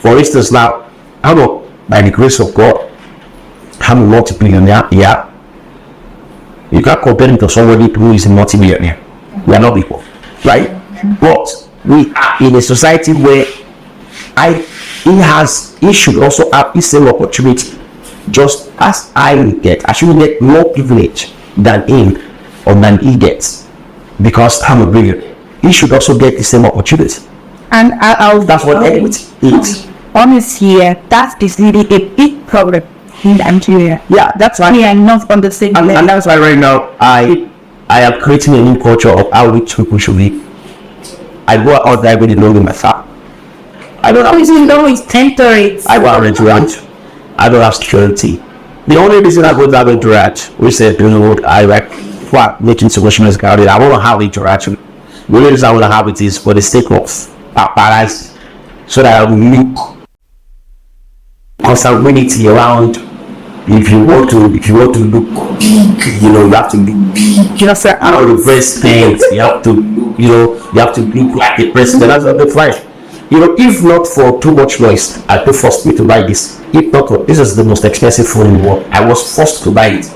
For instance, now, I know by the grace of God, I'm a multi-billionaire. Yeah. You can't compare him to somebody who is a multi-millionaire. We are not equal, right? But we are in a society where he should also have the same opportunity, just as I should get more privilege than him or than he gets, because I'm a billionaire. He should also get the same opportunity. And that's what equity is. Honestly, that is really a big problem in Nigeria. Yeah, that's why we are not on the same level. And that's why right now I am creating a new culture of how rich people should be. I go out there with the logo myself. I don't have it's temporary. I go out into ranch. I don't have security. The only reason I go down into ranch, we said, I like making solutions about it. I want to have interaction. The only reason I want to have it is for the sake of paparazzi, so that I will look consanguinity around. If you want to look, you have to look. Just how the breast paint. You have to, you have to look like the president. That's not the price. If not for too much noise, I forced me to buy this. If not for, this is the most expensive phone in the world. I was forced to buy it.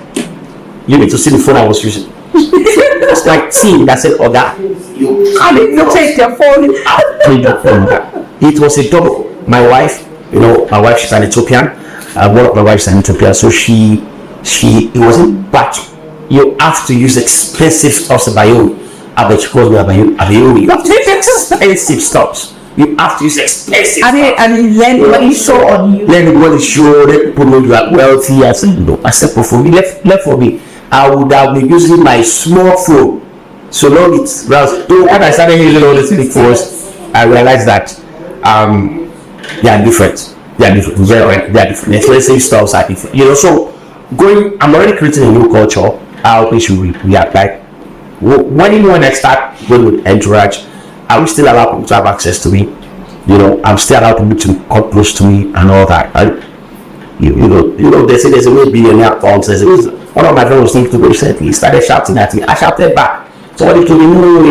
You need to see the phone I was using. It's like team that said, that you take your phone. It was a double. My wife, my wife, she's an Ethiopian. One of my wives is an Ethiopian, so it wasn't bad. You have to use expensive stuff. Abayomi. Abayomi. You have to use expensive stuff. You have to use expensive stuff. And then when you show on you. Then when you show, then people know you are wealthy. I said, except for me, left for me. I would have been using my small phone. So long it's when I started using all these big phones, I realized that they are different. They are different. They are different. Expensive stuffs are different. So I'm already creating a new culture. How we should react. Like when I start going with entourage, I will still allow people to have access to me. I'm still allowed people to come close to me and all that. And they say there's a way billionaire accounts. One of my friends was thinking to go recently. He started shouting at me. I shouted back. Somebody told me,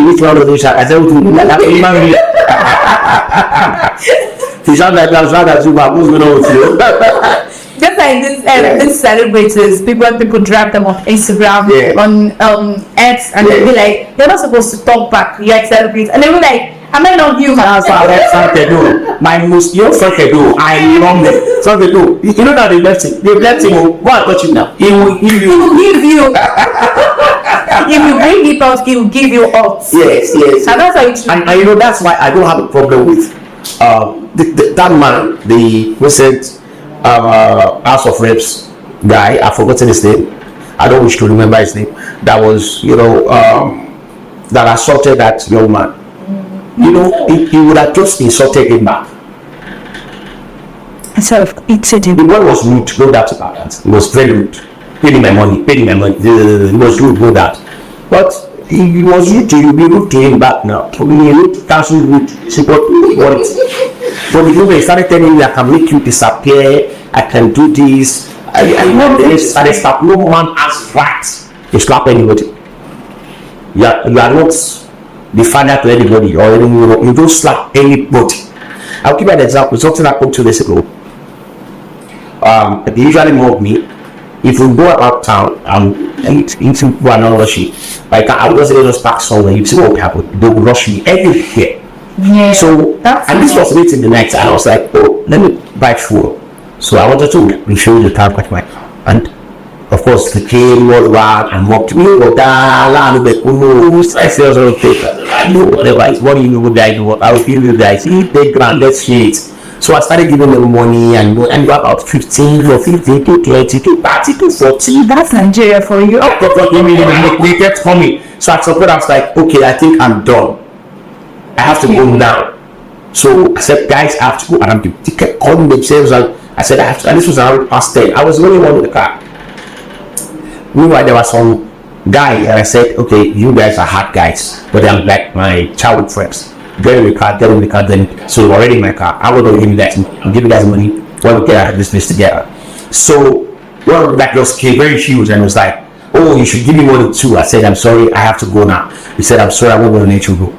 which one of those shout? I said, he shouted like I was trying to what's going on with you? Just like this celebrities, people drag them on Instagram, on X, and they'll be like, they're not supposed to talk back, like celebrities, and they'll be like, am I not human? That's how they do. My most something do. I love them. Something do. You know that they left him. They left him. What got you now? He will give you. If you bring it out, he will give you out. Yes. And that's how it's. And that's why I don't have a problem with that man, the recent House of Reps guy. I've forgotten his name. I don't wish to remember his name. That was, that assaulted that young man. He would have just insulted him back. So the boy was rude, no doubt about that. He was very rude. Pay me my money. He was rude, no doubt. But he was rude to you, be rude to him back now. He rude to cancel rude. Support what it. But the moment he started telling me I can make you disappear, I can do this. I know this, and stop. No man has rights to slap anybody. You are not the father to anybody, or you don't slap anybody. I'll give you an example. Something happened 2 days ago. They usually mob me. If we go about town and into another shit, like I would just park somewhere, you see what happened. They will rush me everywhere. Yeah. So and this was late in the night, and I was like, let me buy fuel. So I wanted to refill the tank with my car, and of course the came all around and walked me over whatever. What do you know, guys? I will give you guys. Take grand, let's see it. So I started giving them money and about 15 or 15 to 20 to 30 to 40. That's Nigeria for you. They kept coming. So at some point I was like, okay, I think I'm done. I have to go now. So I said, guys, I have to go. And they kept calling themselves. And I said, I have to. And this was around past 10. I was the only one in the car. Meanwhile, there was some guy, and I said, okay, you guys are hard guys, but I'm like my childhood friends. Get in the car, then. So we're already in my car. I will give you that. I'll give you guys money when we get this together. So one that just came very huge and was like, oh, you should give me money too. I said, I'm sorry, I have to go now. He said, I'm sorry, I won't go to let you go.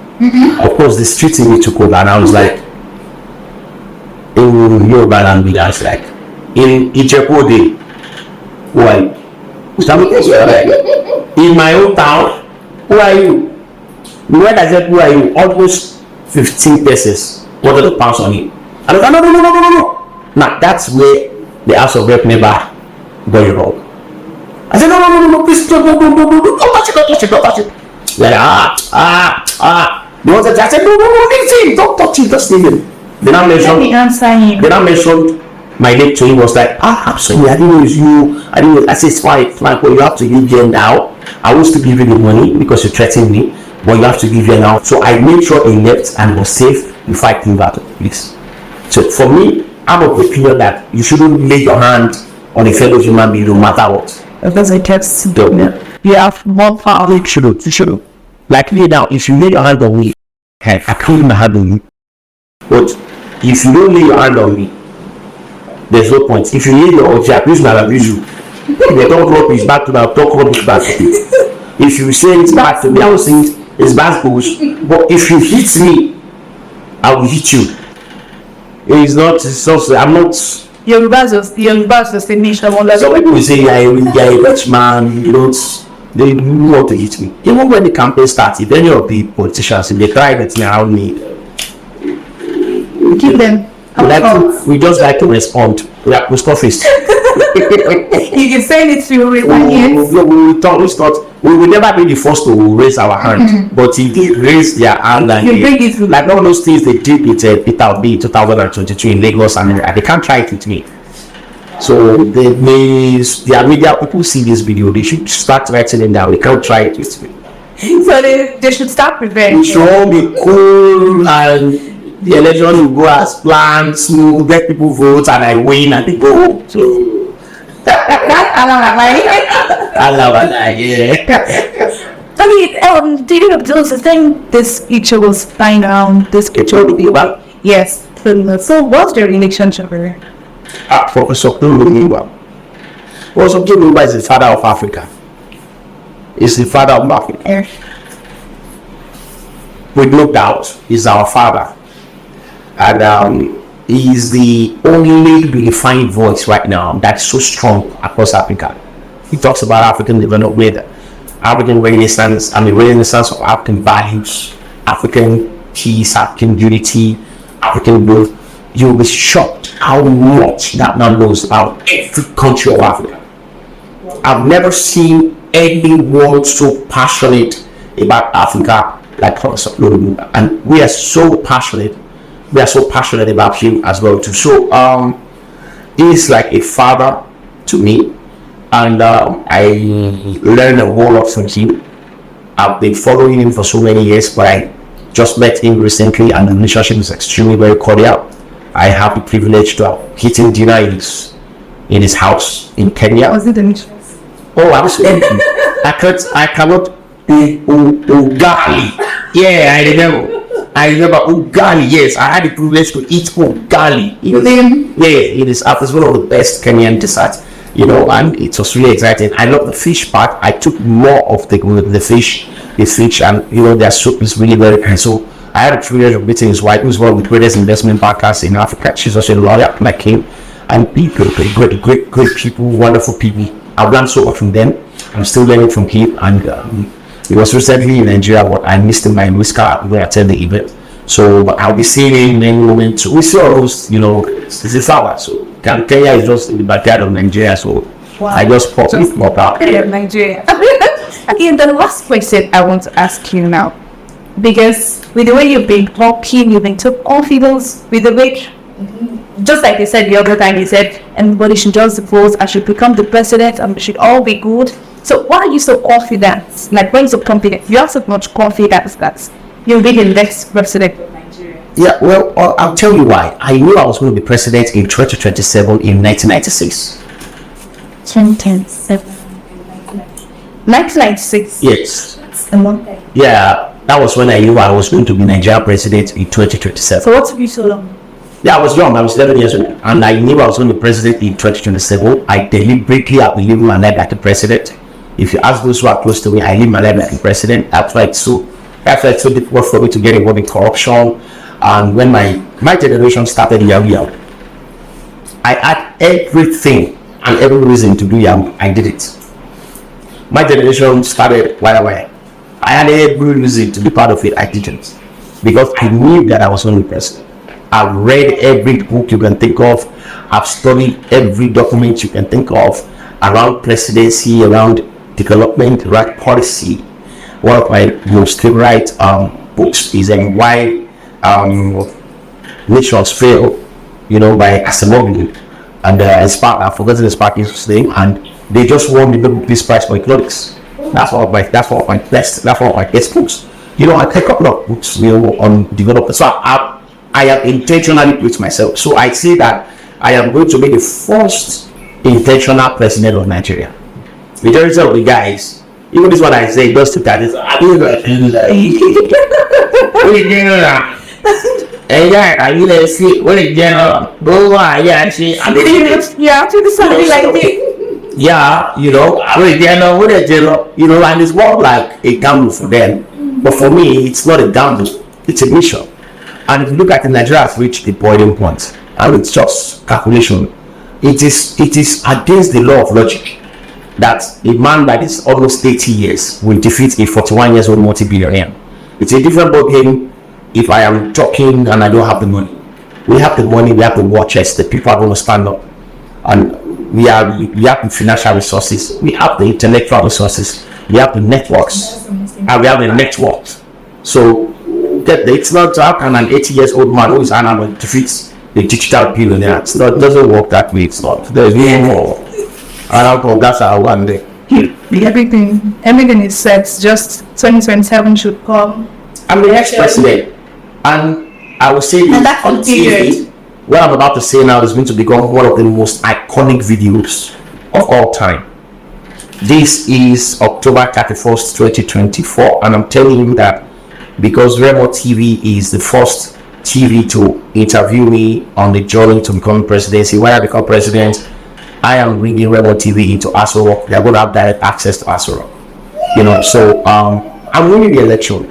Of course, the street in me took over, and I was like, in Yoruba language, I was like, in Ijebu, why? In my own town, who are you? When I said, who are you? Almost 15 pesos. What are the pounds on it? I was like, no. Now, that's where the House of Rep never got it wrong. I said, no, please, don't touch it. Like, The ones that I said, no, leave him, don't touch it, just leave him. Then I mentioned my name to him, was like, I'm sorry, I didn't know it was you. I said, it's fine, but you have to leave here now. I was to give you the money because you threatened me, but you have to give here now. So I made sure he left and was safe before I came back to the police. So for me, I'm of the opinion that you shouldn't lay your hand on a fellow human being no matter what. Because I text you have more power. You shouldn't. Like me now, if you lay your hand on me, I can't lay my hand on you. But if you don't lay your hand on me, there's no point. If you lay your hand, I'll abuse you. If you talk rubbish back to me, I'll talk rubbish back to you. If you say it's bad to me, I will say it's bad bullshit. But if you hit me, I will hit you. I'm not. Yoruba's just a nation. Some people will say, you're a rich man, they want to hit me. Even when the campaign starts, if any of the politicians, if they try to me around me, keep them. We just like to respond. We stop first. You can send it to your we will never be the first to raise our hand, but if they raise their hand and like all those things they did with Peter Obi in 2022 in Lagos, and they can't try it with me. So their media people see this video, they should start writing them down. They can't try it with me. So they should start revenge. Show me cool, and the election will go as planned, smooth, get people vote, and I win, and they go home. So do you know the thing? This picture was flying around. This picture will be about yes. So what's their relationship? Professor Nigerian. Professor Nigerian is the father of Africa. He's the father of Africa. With no doubt, he's our father. And he is the only redefined voice right now that's so strong across Africa. He talks about African development, African renaissance, and the renaissance of African values, African peace, African unity, African growth. You'll be shocked how much that man knows about every country of Africa. I've never seen anyone so passionate about Africa like Professor Nigerian, and we are so passionate. We are so passionate about him as well too. So he's like a father to me, and I learned a whole lot from him. I've been following him for so many years, but I just met him recently, and the relationship is extremely very cordial. I have the privilege to have eaten dinner in his house in Kenya. Was it the mistress? Oh, I was I cannot ugali. Yeah, I remember ugali. Yes, I had the privilege to eat ugali. It is one of the best Kenyan desserts, and it was really exciting. I love the fish part. I took more of the fish, and their soup is really very nice. So I had the privilege of meeting his wife, who's one of the greatest investment bankers in Africa. She's also a lawyer like him, and people, great people, wonderful people. I've learned so much from them. I'm still learning from him, and he was recently in Nigeria, but I missed him by Whisker when I attended the event. So, but I'll be seeing him in any moment. So we see all those, it's a flower. So Kenya is just in the backyard of Nigeria. So wow. I just popped out. Nigeria. And the last question I want to ask you now, because with the way you've been talking, you've been took confidence with the way just like they said the other time, they said everybody should just vote, I should become the president, and we should all be good. So why are you so confident? Like, when you're so confident, you have so much confidence that you'll be the next president of Nigeria. Yeah, well, I'll tell you why. I knew I was going to be president in 2027 in 1996. 2027. 1996. Yes. A long time. Yeah, that was when I knew I was going to be Nigerian president in 2027. So what took you so long? Yeah, I was young. I was 11 years old, and I knew I was going to be president in 2027. I deliberately have been living my life like a president. If you ask those who are close to me, I live my life like a president. That's why it's so difficult for me to get involved in corruption. And when my generation started Yahoo, I had everything and every reason to do Yahoo. I did it. My generation started wire. I had every reason to be part of it. I didn't, because I knew that I was going to be president. I've read every book you can think of. I've studied every document you can think of around presidency, around development, right policy. One of my most favorite books is Why Nations Fail, by Asamoah, and I've forgotten the Sparky's name, and they just won the Nobel Peace Prize for economics. That's one of my best books. I take a couple of books on development. So I am intentionally with myself. So I say that I am going to be the first intentional president of Nigeria. Majority of the guys, even this one I say, just look at this. And it's more like a gamble for them. But for me, it's not a gamble, it's a mission. And if you look at Nigeria has reached the boiling point, and it's just calculation. It is against the law of logic that a man that is almost 30 years will defeat a 41 years old multi-billionaire. It's a different ballgame if I am talking and I don't have the money. We have the money, we have the war chest, the people are going to stand up. And we have the financial resources, we have the intellectual resources, we have the networks, and we have the networks. So it's not how can an 80 years old man who is an defeat the digital billionaire. It doesn't work that way. It's not. There's no more. And that's our one day. Everything is set. Just 2027 should come. I'm the next president, and I will say this on TV. What I'm about to say now is going to become one of the most iconic videos of all time. This is October 31st, 2024, and I'm telling you that because Remo TV is the first TV to interview me on the journey to becoming presidency. When I become president, I am bringing Remo TV into Aso Rock. They're going to have direct access to Aso Rock. So I'm winning the election.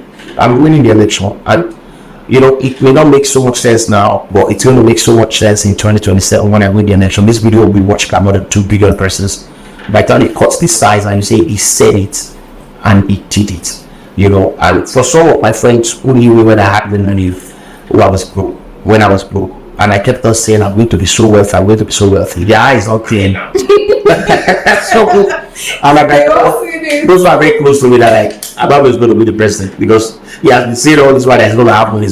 And it may not make so much sense now, but it's going to make so much sense in 2027 when I win the election. This video will be watched by more than 2 billion persons. By the time it cuts this size and you say he said it and he did it. And for some of my friends who knew me when I had the money, when I was broke, and I kept on saying I'm going to be so wealthy, their eyes not clear now. So good. And those who are very close to me that I'm always going to be the president, because he has been saying all this while it's going to happen,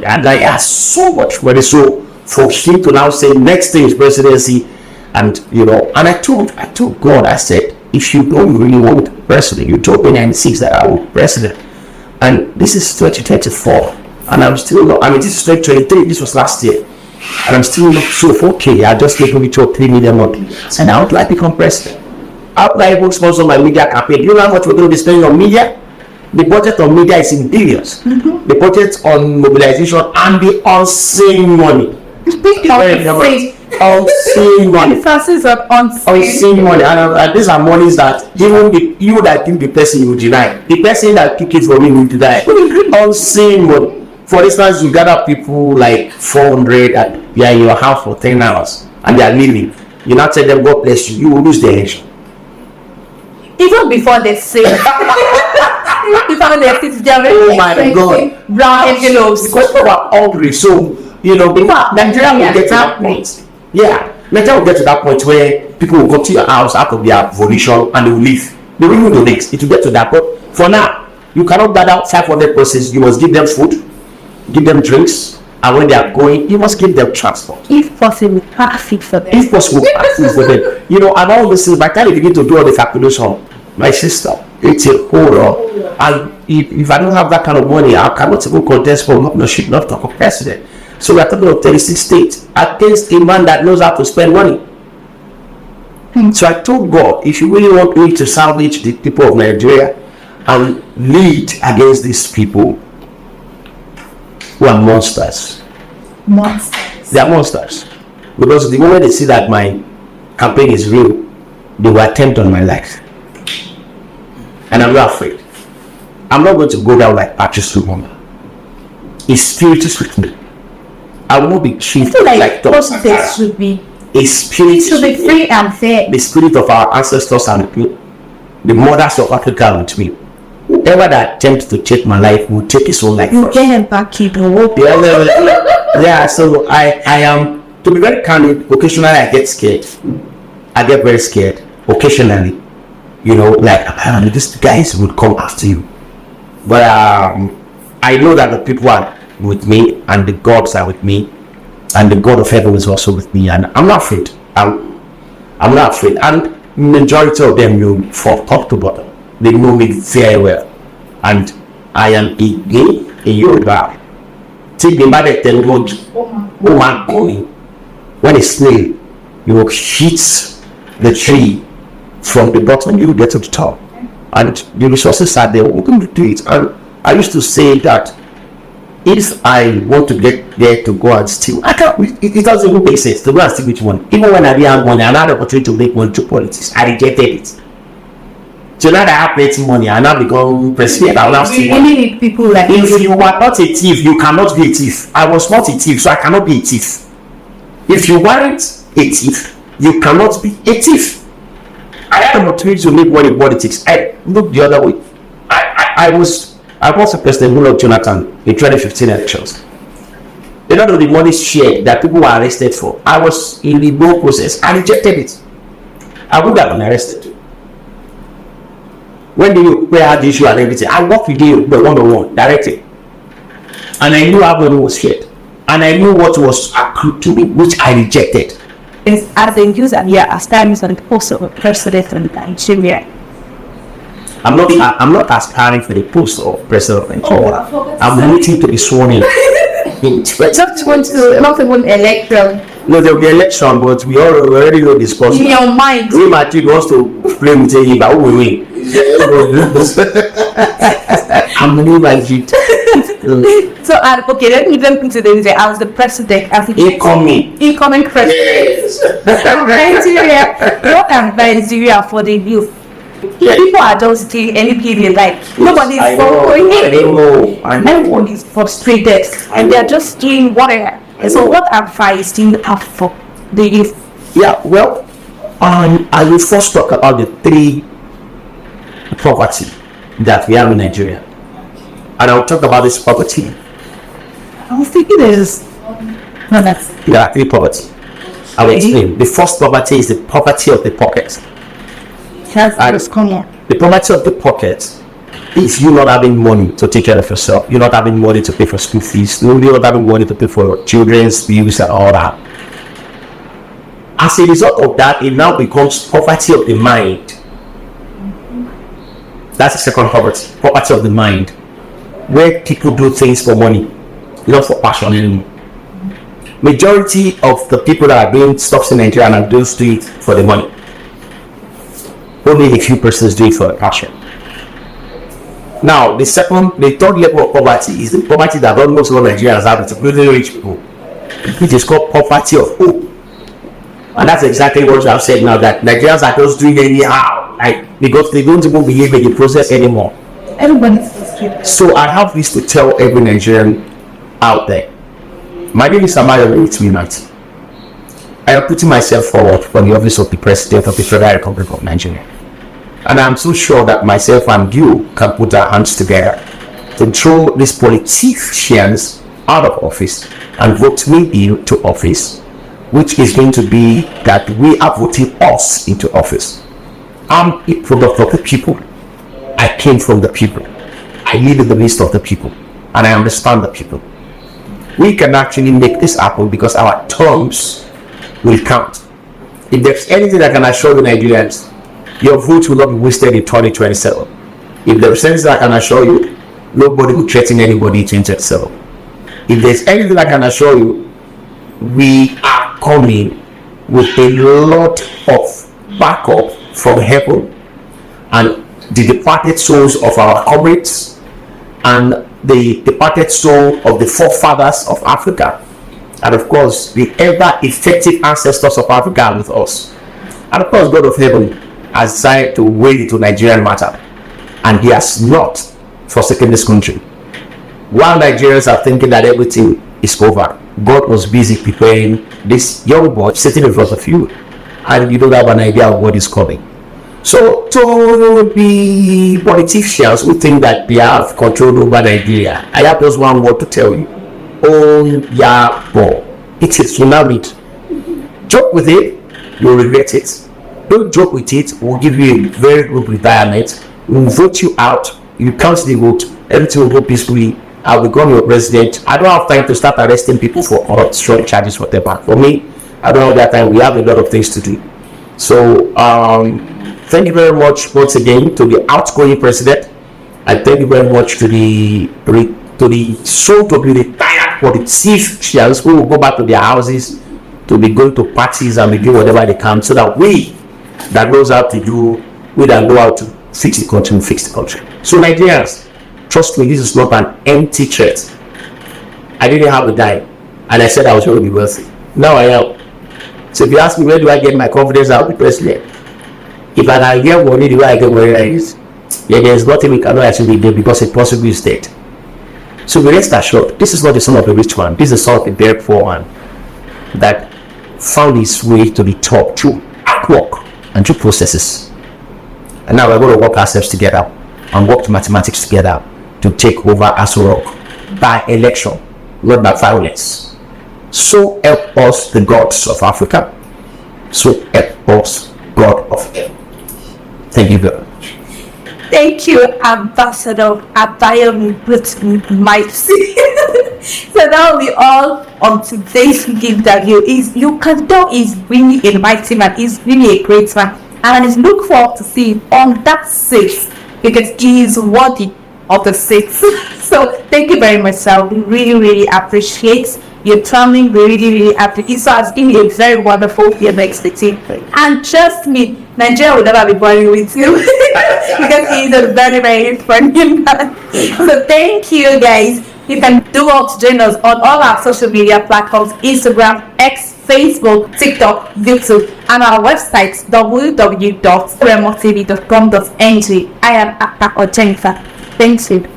and I have so much money. So for him to now say next thing is presidency, and and I told God, I said, if you don't really want to be president, you told me in 96 that I will be president, and this is 2024, and I'm still not. This is 2023. This was last year, and I'm still not so okay. I just gave me 3 million money, and I would like to become president. I would like to sponsor my media campaign. Do you know how much we're going to be spending on media? The budget on media is in billions. Mm-hmm. The budget on mobilization and the unseen money. Unseen money. Unseen money. And these are monies that even you that give the person you deny. The person that pick it from you will deny. Unseen money. For instance, you gather people like 400 and they are in your house for 10 hours and they are leaving. You now tell them, God bless you, you will lose the election. Even before they say oh my God, brown envelopes, because people are hungry. So Nigeria will get to that point. Yeah, Nigeria will get to that point where people will go to your house out of their volition and they will leave. They will even donate. It will get to that. But for now, you cannot gather 500 persons. You must give them food, give them drinks, And when they are going, you must give them transport. If possible, pass it for them. If possible, pass it for them. You know, and all this is, by the time you begin to do all the calculation, my sister, it's a horror. And if I don't have that kind of money, I cannot even contest for governorship, not talk of president. So we are talking of 36 states against a man that knows how to spend money. So I told God, if you really want me to salvage the people of Nigeria and lead against these people who are monsters. They are monsters. Because the moment they see that my campaign is real, they will attempt on my life. And I'm not afraid. I'm not going to go down like Patrice Lumumba. His spirit is with me. I will not be treated like this should be. A spirit should be free and fair. The spirit of our ancestors and the mothers of Africa with me. Whoever that attempts to take my life will take his own life first. Get him back, keep hope. Yeah, so I am, to be very candid, occasionally I get scared. I get very scared. Occasionally. You know, like, these guys would come after you. But I know that the people are with me and the gods are with me. And the God of heaven is also with me. And I'm not afraid. I'm not afraid. And majority of them know me from top to bottom. They know me very well. And I am a Yoruba. Take the bad tell God, oh man, going. When a snail, you will hit the tree from the bottom, you will get to the top. And the resources are there, we can do it. And I used to say that if I want to get there to go and steal, I can't. It doesn't even make sense to go and steal which one. Even when I didn't have money, I had the opportunity to make money through politics. I rejected it. So now that I have plenty money, I now become president. I will now steal. We need people like if you are not a thief, you cannot be a thief. I was not a thief, so I cannot be a thief. If you weren't a thief, you cannot be a thief. I had an opportunity to make money in politics. I looked the other way. I was a president who loved Jonathan in 2015 elections. A lot of the money shared that people were arrested for, I was in the whole process. I rejected it. I would have been arrested. When you had the issue and everything, I worked with you one-on-one directly. And I knew how money was shared. And I knew what was accrued to me, which I rejected. As a user, as times on the post of a president in Nigeria. I'm not aspiring for the post of president of Nigeria. I'm waiting to be sworn in. Just want to not even election. No, there will be election, but we already know this person. In your mind. Real Madrid wants to play with him, but who will win? I'm Real Madrid. So, okay, let me jump into this. I was the president. Incoming president. Yes. Nigeria. What advice Nigeria for the youth? Yeah. People are just doing any period, like nobody is following it. Everyone is frustrated and they're just doing whatever. So what advice do you have for the youth? Yeah, well, I will first talk about the three poverty that we have in Nigeria. And I'll talk about this poverty. I was thinking there are three poverty. I will explain. The first poverty is the poverty of the pocket. The poverty of the pocket is you not having money to take care of yourself. You're not having money to pay for school fees. You're not having money to pay for children's bills and all that. As a result of that, it now becomes poverty of the mind. That's the second poverty of the mind, where people do things for money, not for passion anymore. Majority of the people that are doing stuff in Nigeria are doing it for the money. Only a few persons do it for a passion. Now, the third level of poverty is the poverty that almost all Nigerians have, including rich people, which is called poverty of hope. And that's exactly what I've said now, that Nigerians are just doing anyhow, because they don't even believe in the process anymore. Everybody's frustrated. So I have this to tell every Nigerian out there. My name is Abayomi. I am putting myself forward for the office of the President of the Federal Republic of Nigeria. And I'm so sure that myself and you can put our hands together to throw these politicians out of office and vote me into office, which is going to be that we are voting us into office. I'm a product of the people. I came from the people. I live in the midst of the people. And I understand the people. we can actually make this happen because our terms will count. If there's anything I can assure you Nigerians, your vote will not be wasted in 2027. If there's anything I can assure you, nobody will threaten anybody in 2027. If there's anything I can assure you, we are coming with a lot of backup from heaven and the departed souls of our comrades and the departed soul of the forefathers of Africa, and of course the ever effective ancestors of Africa are with us. And of course God of heaven has decided to wade into Nigerian matter, and he has not forsaken this country. While Nigerians are thinking that everything is over, God was busy preparing this young boy sitting in front of you, and you don't have an idea of what is coming. So to the politicians who think that they have control over Nigeria, I have just one word to tell you: oh yeah, boy, it is tsunami. Joke with it, you'll regret it. Don't joke with it, we'll give you a very good retirement. We'll vote you out, you count the vote, everything will go peacefully. I'll become your president. I don't have time to start arresting people for corruption charges, whatever. For me, I don't have that time. We have a lot of things to do. So thank you very much once again to the outgoing president. I thank you very much to the soon to be retired politicians who will go back to their houses to be going to parties and be doing whatever they can, so that we that knows how to do, we that know how to fix the country, will fix the country. So Nigerians, trust me, this is not an empty threat. I didn't have a dime, and I said I was going to be wealthy. Now I am. So if you ask me where do I get my confidence, I'll be president. If I can get money the way I get money like this, yeah, there's nothing we cannot actually do because it possibly is dead. So be rest assured, this is not the son of a rich man. This is the son of a very poor man that found his way to the top through hard work and through processes. And now we're going to work ourselves together and work mathematics together to take over Aso Rock by election, not by violence. So help us the gods of Africa. So help us God of heaven. Thank you very much. Thank you, Ambassador Abayomi with mighty. So that will be all on today's interview. You can tell he's really a mighty man. He's really a great man, and I look forward to seeing him on that seat because he is worthy of the seat. So thank you very much, sir. We really appreciate your traveling. We really appreciate it. So it's been a very wonderful year next team. And trust me, Nigeria will never be boring with you because he's a very funny man. So thank you guys. You can do all to join us on all our social media platforms: Instagram, X, Facebook, TikTok, YouTube, and our website www.remotv.com.ng. I am Jennifer. Thank you.